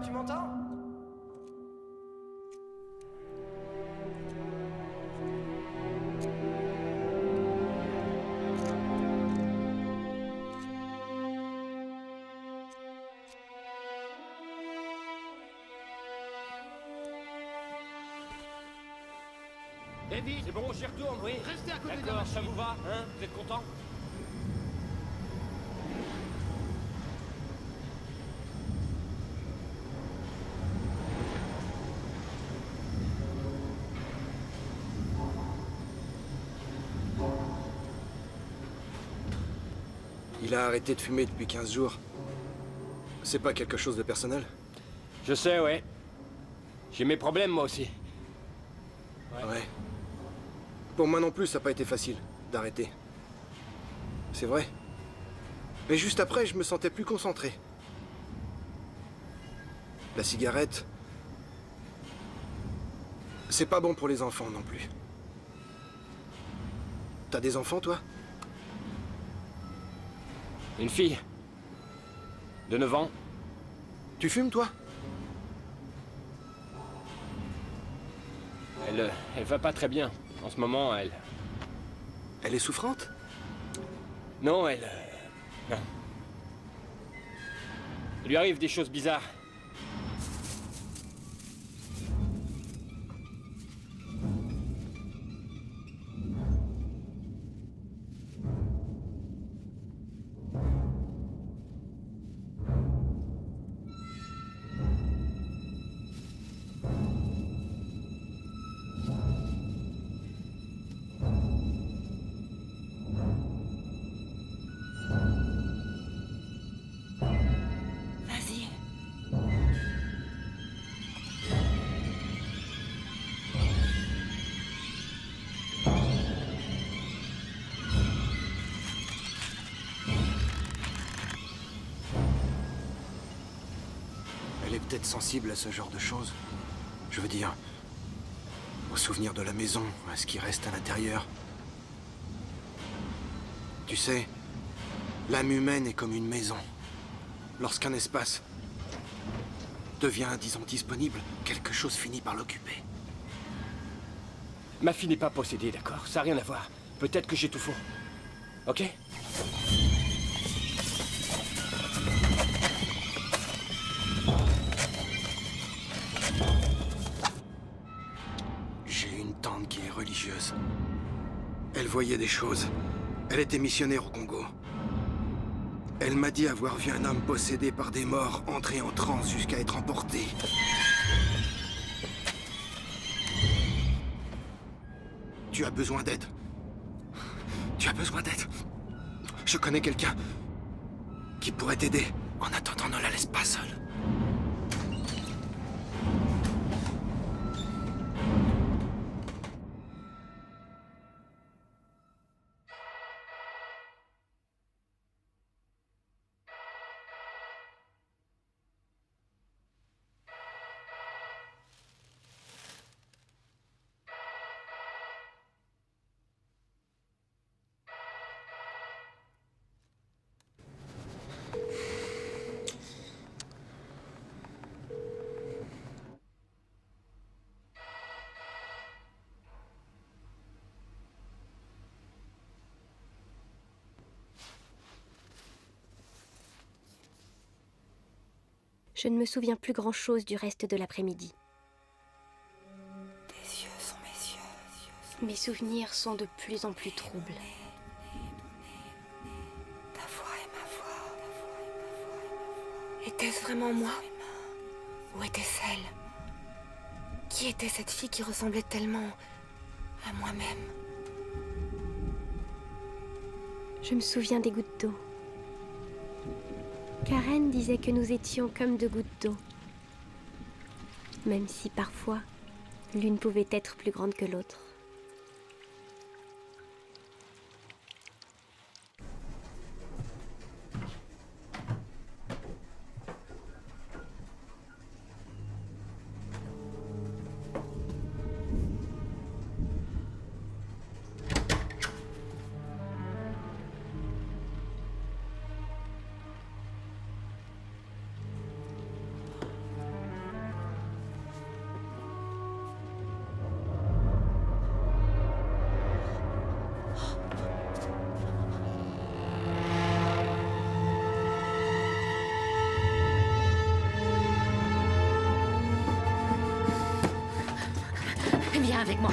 Tu m'entends? Eddie, c'est bon, j'y retourne, oui. Restez à côté de la D'accord, machine. ça vous va, hein? Vous êtes content? Il a arrêté de fumer depuis 15 jours. C'est pas quelque chose de personnel? Je sais, ouais. J'ai mes problèmes, moi aussi. Ouais. Pour moi non plus, ça n'a pas été facile d'arrêter. C'est vrai. Mais juste après, je me sentais plus concentré. La cigarette... c'est pas bon pour les enfants non plus. T'as des enfants, toi? Une fille. De 9 ans. Tu fumes, toi? Elle va pas très bien. En ce moment, elle... Elle est souffrante? Non, non. Il lui arrive des choses bizarres. Vas-y. Elle est peut-être sensible à ce genre de choses. Je veux dire, aux souvenirs de la maison, à ce qui reste à l'intérieur. Tu sais, l'âme humaine est comme une maison. Lorsqu'un espace devient, disons, disponible, quelque chose finit par l'occuper. Ma fille n'est pas possédée, d'accord? Ça n'a rien à voir. Peut-être que j'ai tout faux. Ok? J'ai une tante qui est religieuse. Elle voyait des choses. Elle était missionnaire au Congo. Elle m'a dit avoir vu un homme possédé par des morts entrer en transe jusqu'à être emporté. Tu as besoin d'aide. Tu as besoin d'aide. Je connais quelqu'un qui pourrait t'aider. En attendant, ne la laisse pas seule. Je ne me souviens plus grand-chose du reste de l'après-midi. Tes yeux sont mes yeux. Mes souvenirs sont de plus en plus troubles. Ta voix est ma voix. Était-ce vraiment moi? Ou était-ce elle? Qui était cette fille qui ressemblait tellement à moi-même? Je me souviens des gouttes d'eau. Karen disait que nous étions comme deux gouttes d'eau. Même si parfois, l'une pouvait être plus grande que l'autre. Viens avec moi.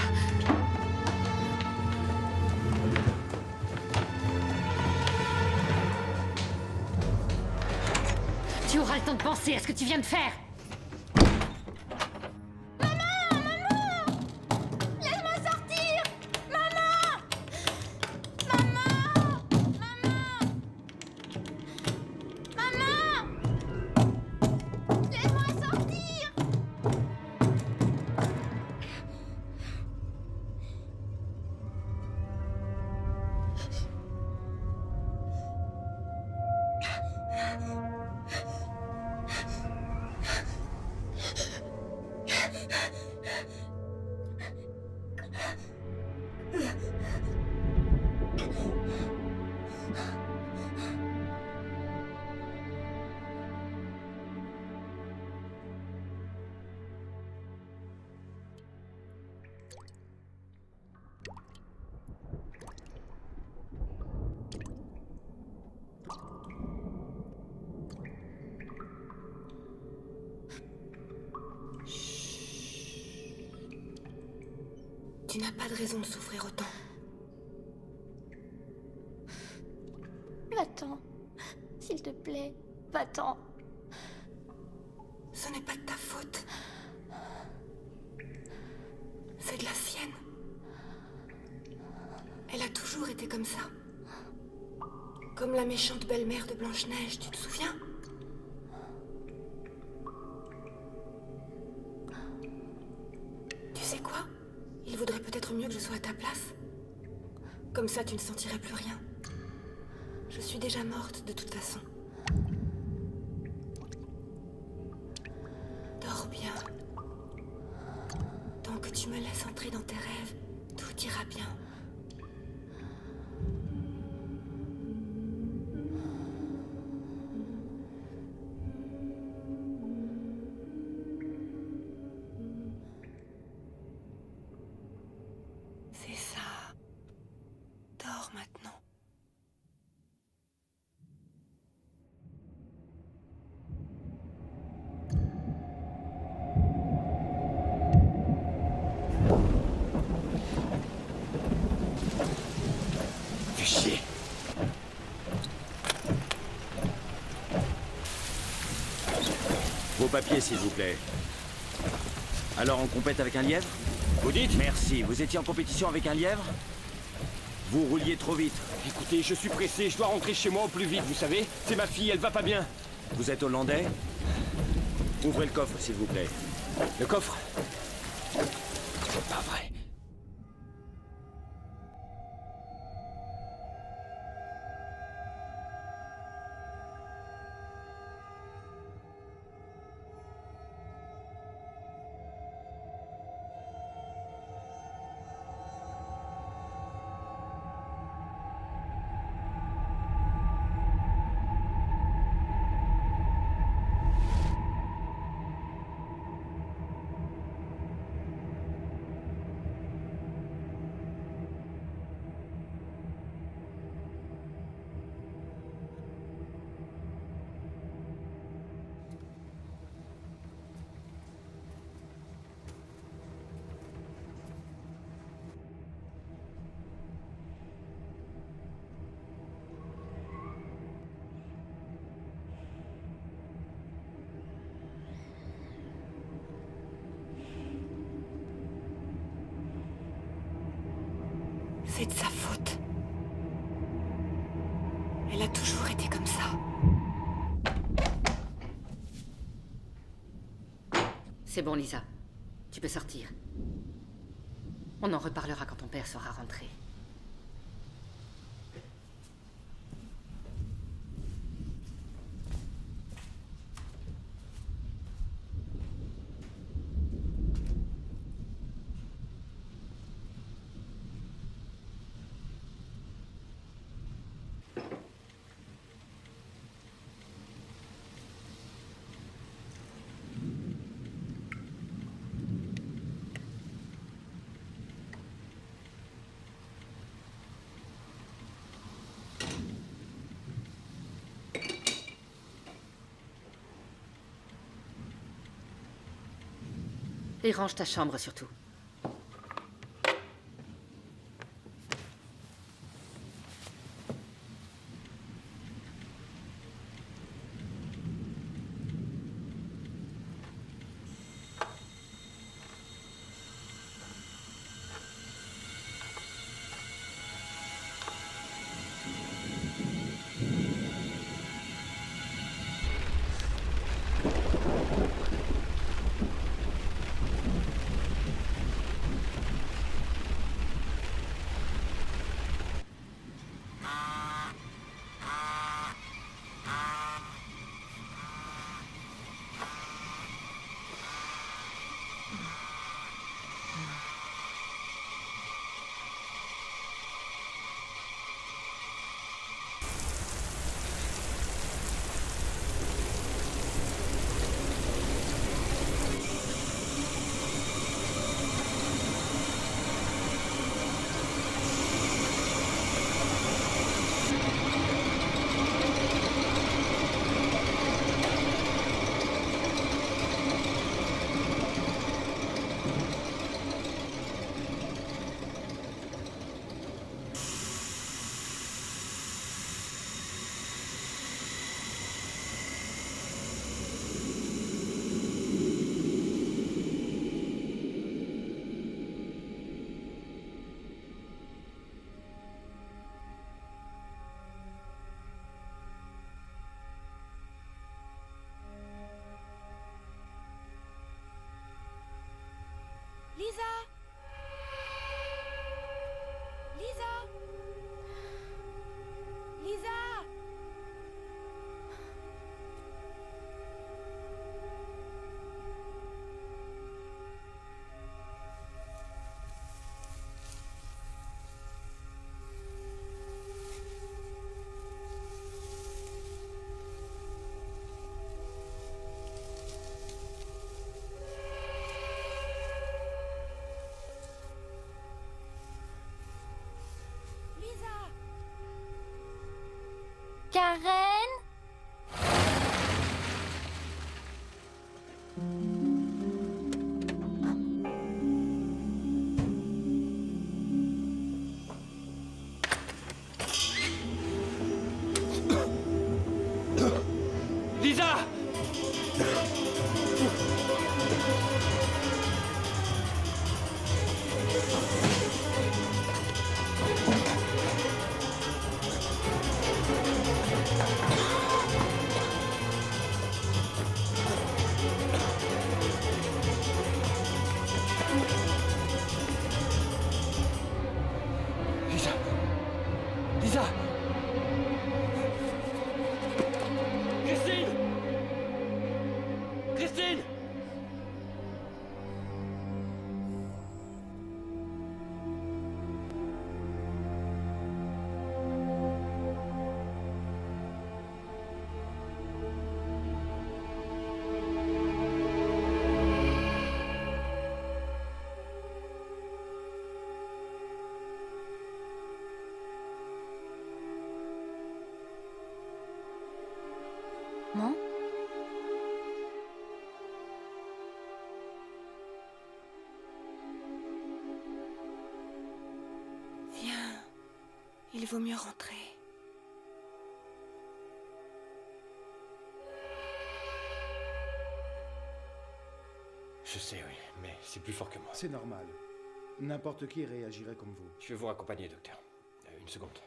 Tu auras le temps de penser à ce que tu viens de faire. Tu n'as pas de raison de souffrir autant. Va-t'en. S'il te plaît, va-t'en. Ce n'est pas de ta faute. C'est de la sienne. Elle a toujours été comme ça. Comme la méchante belle-mère de Blanche-Neige, tu te souviens? Tu sais quoi? Il vaudrait peut-être mieux que je sois à ta place. Comme ça, tu ne sentirais plus rien. Je suis déjà morte, de toute façon. Dors bien. Tant que tu me laisses entrer dans tes rêves, tout ira bien. C'est ça. Dors maintenant. Fais chier. Vos papiers, s'il vous plaît. Alors, on compète avec un lièvre? Vous dites? Merci. Vous étiez en compétition avec un lièvre? Vous rouliez trop vite. Écoutez, je suis pressé, je dois rentrer chez moi au plus vite, vous savez? C'est ma fille, elle va pas bien. Vous êtes hollandais? Ouvrez le coffre, s'il vous plaît. Le coffre? C'est pas vrai. C'est de sa faute. Elle a toujours été comme ça. C'est bon, Lisa. Tu peux sortir. On en reparlera quand ton père sera rentré. Et range ta chambre surtout. Karen? Lisa! Lisa! Lisa! Christine! Christine! Non? Viens. Il vaut mieux rentrer. Je sais, oui, mais c'est plus fort que moi. C'est normal. N'importe qui réagirait comme vous. Je vais vous raccompagner, docteur. Une seconde.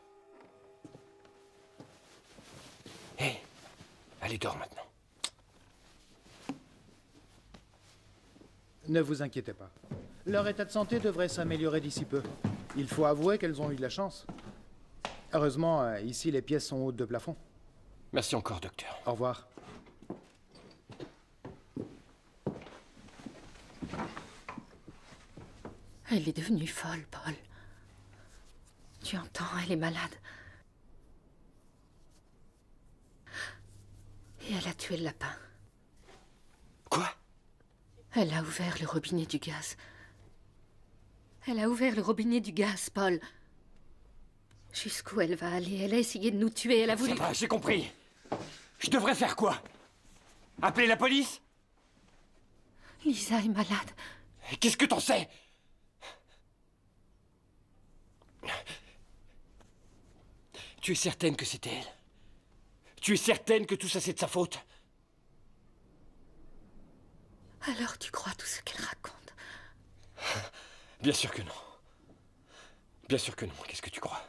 Hé! Allez, dors maintenant. Ne vous inquiétez pas. Leur état de santé devrait s'améliorer d'ici peu. Il faut avouer qu'elles ont eu de la chance. Heureusement, ici, les pièces sont hautes de plafond. Merci encore, docteur. Au revoir. Elle est devenue folle, Paul. Tu entends, elle est malade. Et elle a tué le lapin. Quoi? Elle a ouvert le robinet du gaz. Elle a ouvert le robinet du gaz, Paul. Jusqu'où elle va aller? Elle a essayé de nous tuer, elle a voulu... Ça va, j'ai compris. Je devrais faire quoi? Appeler la police? Lisa est malade. Et qu'est-ce que t'en sais? Tu es certaine que c'était elle? Tu es certaine que tout ça c'est de sa faute? Alors tu crois tout ce qu'elle raconte? Bien sûr que non. Bien sûr que non. Qu'est-ce que tu crois?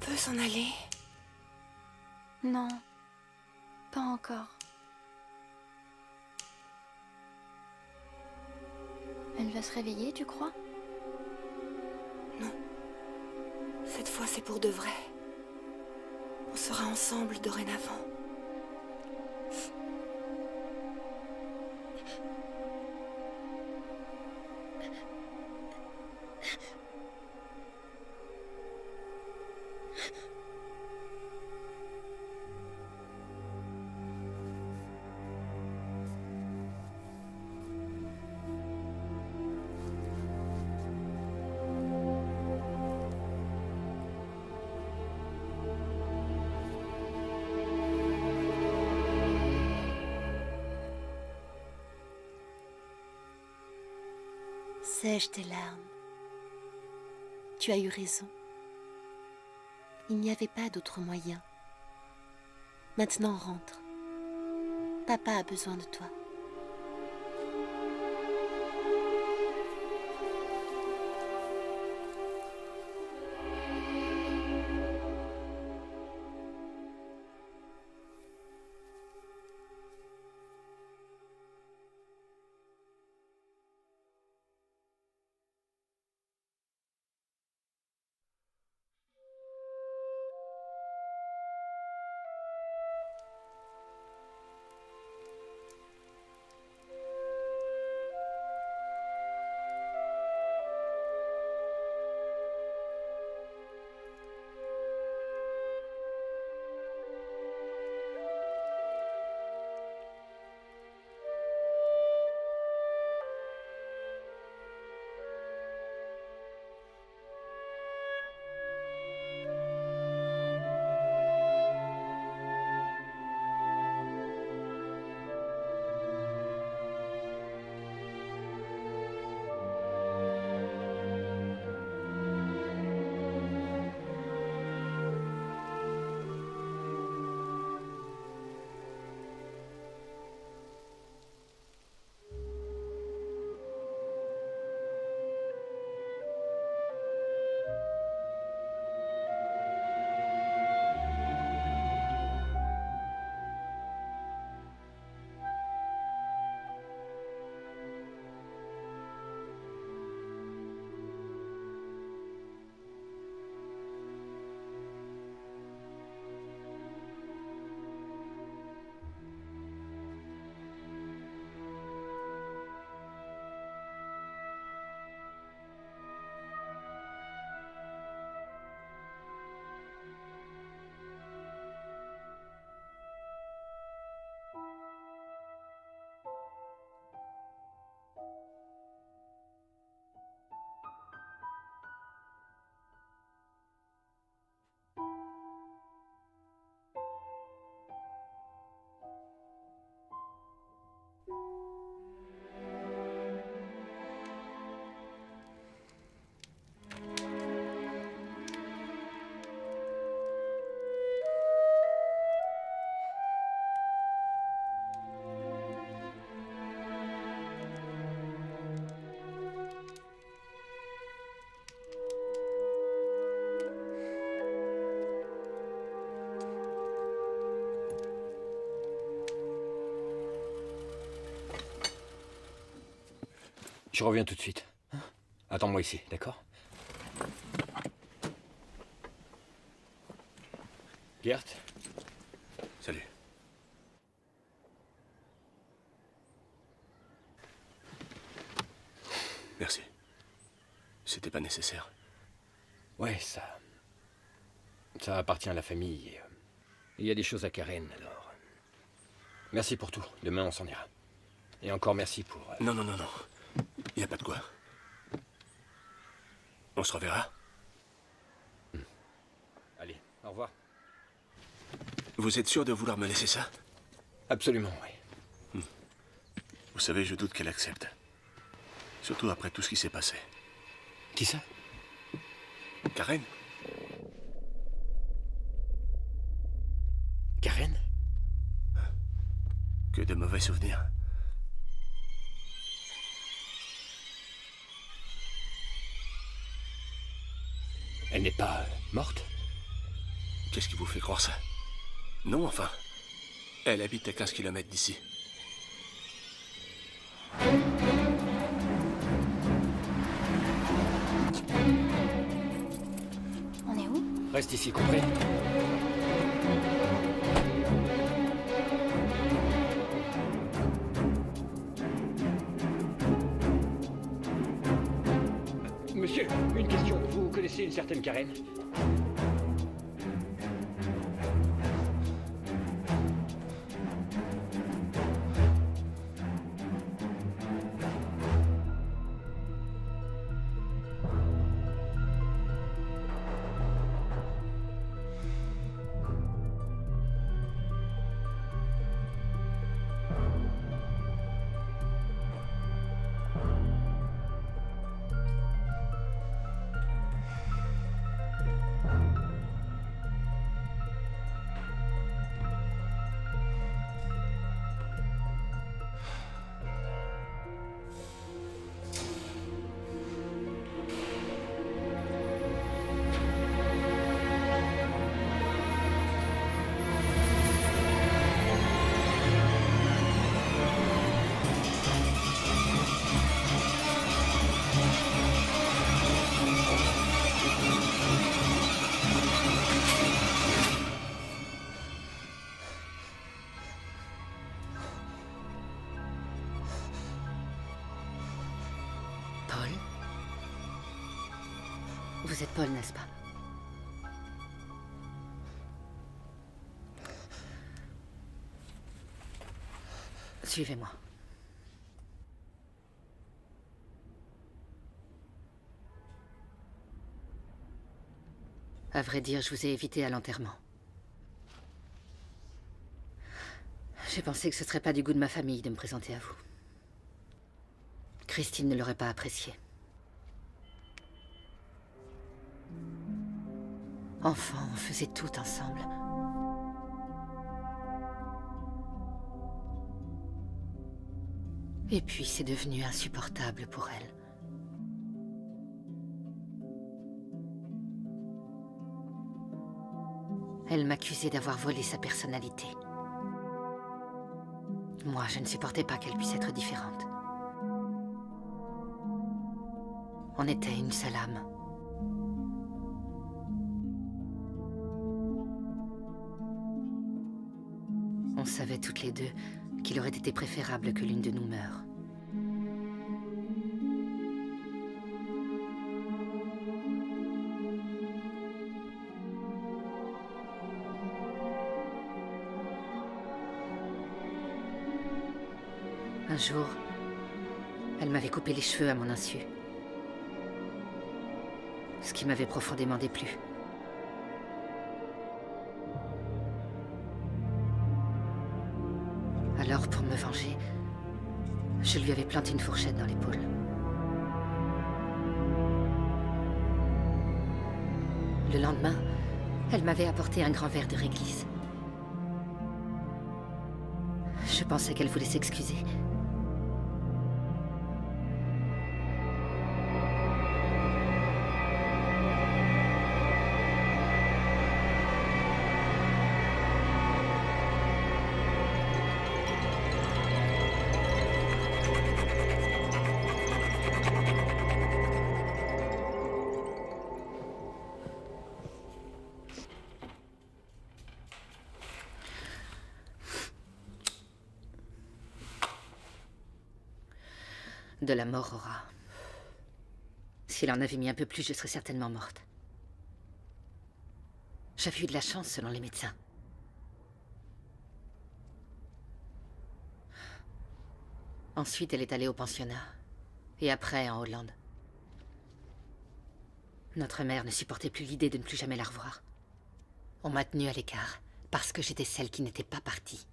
peut s'en aller? Non, pas encore. Elle va se réveiller, tu crois? Non. Cette fois, c'est pour de vrai. On sera ensemble dorénavant. Sèche tes larmes. Tu as eu raison. Il n'y avait pas d'autre moyen. Maintenant rentre. Papa a besoin de toi. Je reviens tout de suite. Attends-moi ici, d'accord? Gert? Salut. Merci. C'était pas nécessaire. Ouais, ça appartient à la famille. Et, il y a des choses à Karen, alors... Merci pour tout. Demain, on s'en ira. Et encore merci pour... Non. Y a pas de quoi. On se reverra. Allez, au revoir. Vous êtes sûr de vouloir me laisser ça? Absolument, oui. Vous savez, je doute qu'elle accepte. Surtout après tout ce qui s'est passé. Qui ça? Karen? Karen? Que de mauvais souvenirs. Elle n'est pas morte? Qu'est-ce qui vous fait croire ça? Non, enfin. Elle habite à 15 km d'ici. On est où? Reste ici, compris? Monsieur, une question. Vous connaissez une certaine Karen? Paul? Vous êtes Paul, n'est-ce pas? Suivez-moi. À vrai dire, je vous ai évité à l'enterrement. J'ai pensé que ce serait pas du goût de ma famille de me présenter à vous. Christine ne l'aurait pas apprécié. Enfant, on faisait tout ensemble. Et puis c'est devenu insupportable pour elle. Elle m'accusait d'avoir volé sa personnalité. Moi, je ne supportais pas qu'elle puisse être différente. On était une seule âme. On savait toutes les deux qu'il aurait été préférable que l'une de nous meure. Un jour, elle m'avait coupé les cheveux à mon insu. Ce qui m'avait profondément déplu. Alors, pour me venger, je lui avais planté une fourchette dans l'épaule. Le lendemain, elle m'avait apporté un grand verre de réglisse. Je pensais qu'elle voulait s'excuser. De la mort, Aura. S'il en avait mis un peu plus, je serais certainement morte. J'avais eu de la chance, selon les médecins. Ensuite, elle est allée au pensionnat. Et après, en Hollande. Notre mère ne supportait plus l'idée de ne plus jamais la revoir. On m'a tenue à l'écart, parce que j'étais celle qui n'était pas partie.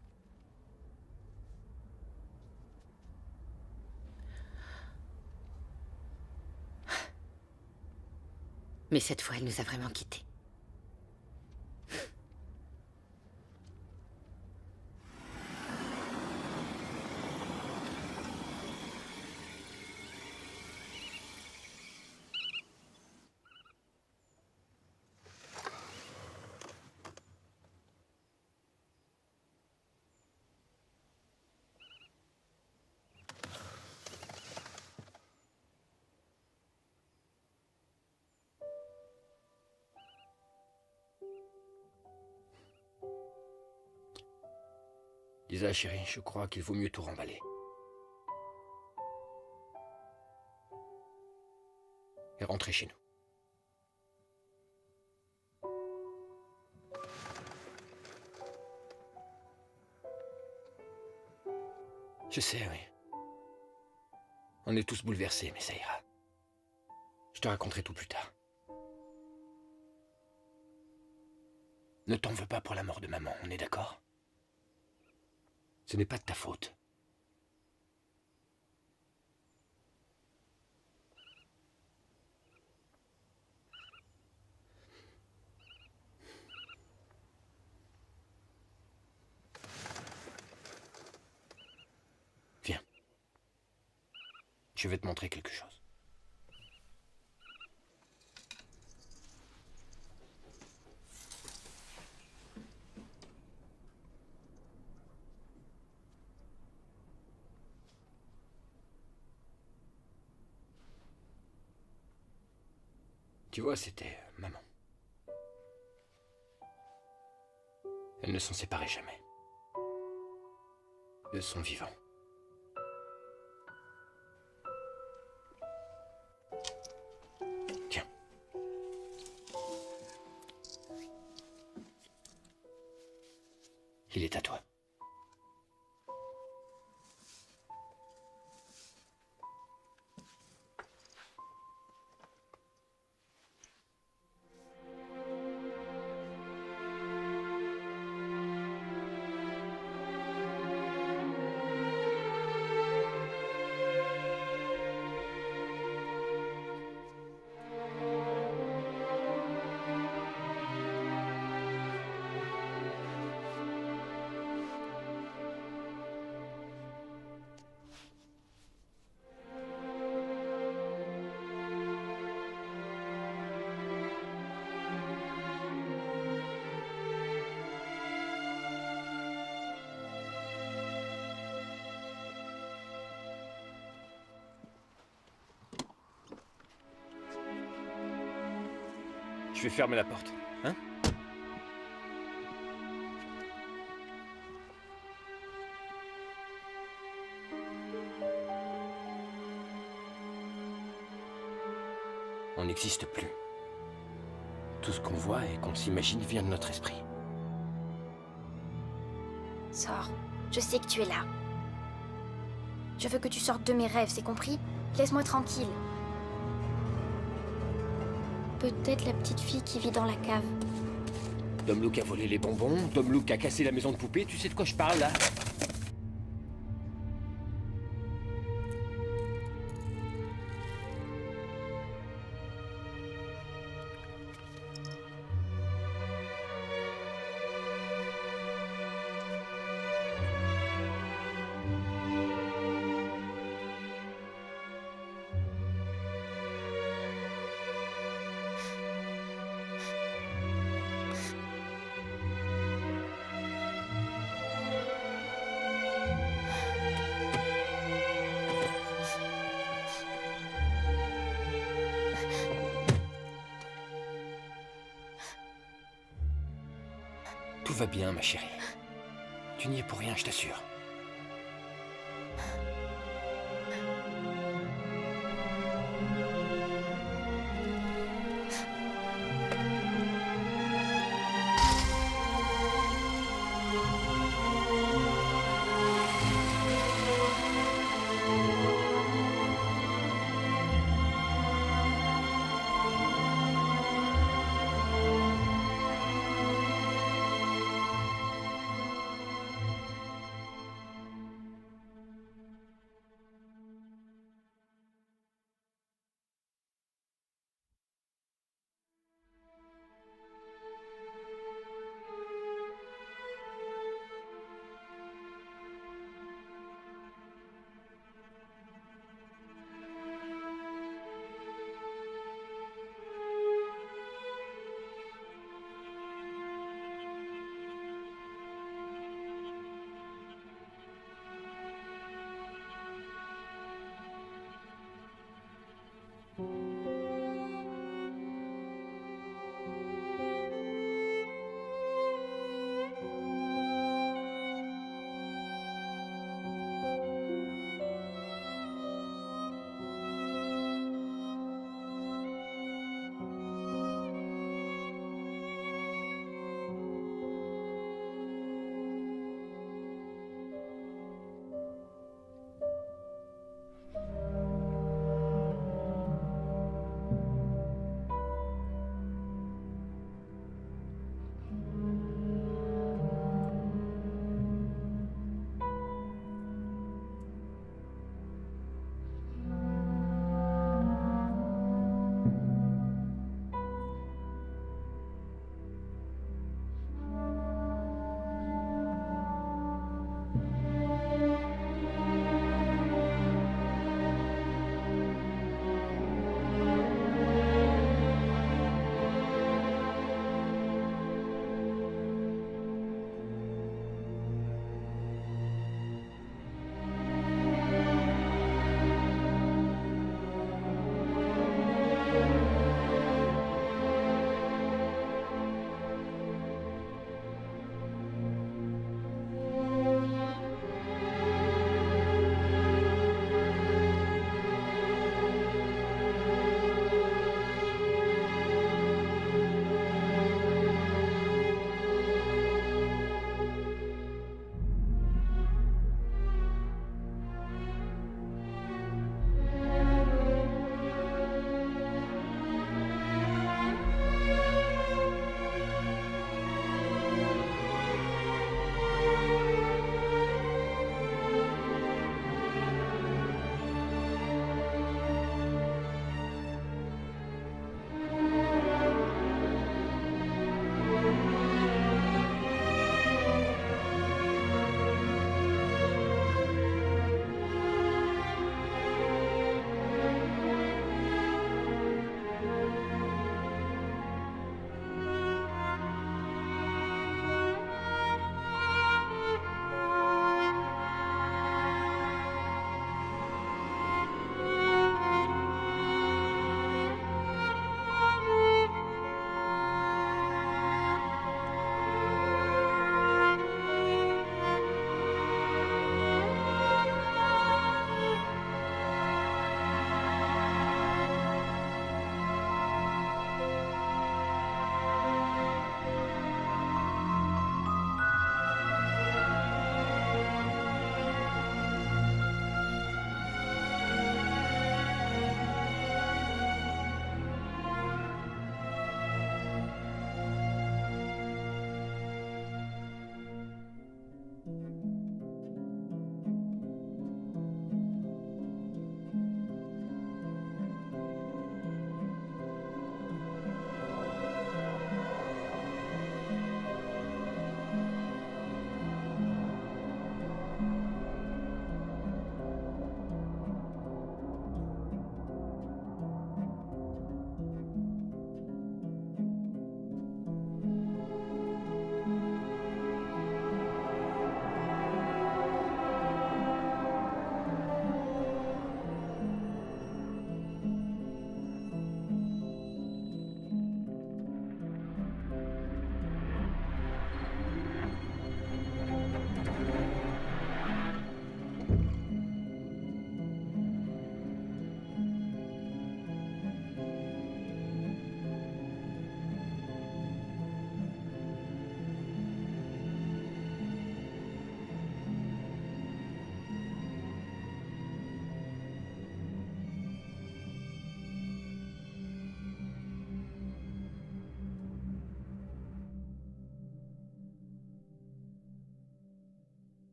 Mais cette fois, elle nous a vraiment quittés. Lisa, chérie, je crois qu'il vaut mieux tout remballer. Et rentrer chez nous. Je sais, oui. On est tous bouleversés, mais ça ira. Je te raconterai tout plus tard. Ne t'en veux pas pour la mort de maman, on est d'accord? Ce n'est pas de ta faute. Viens. Je vais te montrer quelque chose. Tu vois, c'était maman. Elles ne s'en séparaient jamais. De son vivant. Tiens. Il est à toi. Je vais fermer la porte, hein? On n'existe plus. Tout ce qu'on voit et qu'on s'imagine vient de notre esprit. Sors. Je sais que tu es là. Je veux que tu sortes de mes rêves, c'est compris? Laisse-moi tranquille. Peut-être la petite fille qui vit dans la cave. Dom Luke a volé les bonbons, Dom Luke a cassé la maison de poupée, tu sais de quoi je parle là? Tout va bien, ma chérie. Tu n'y es pour rien, je t'assure.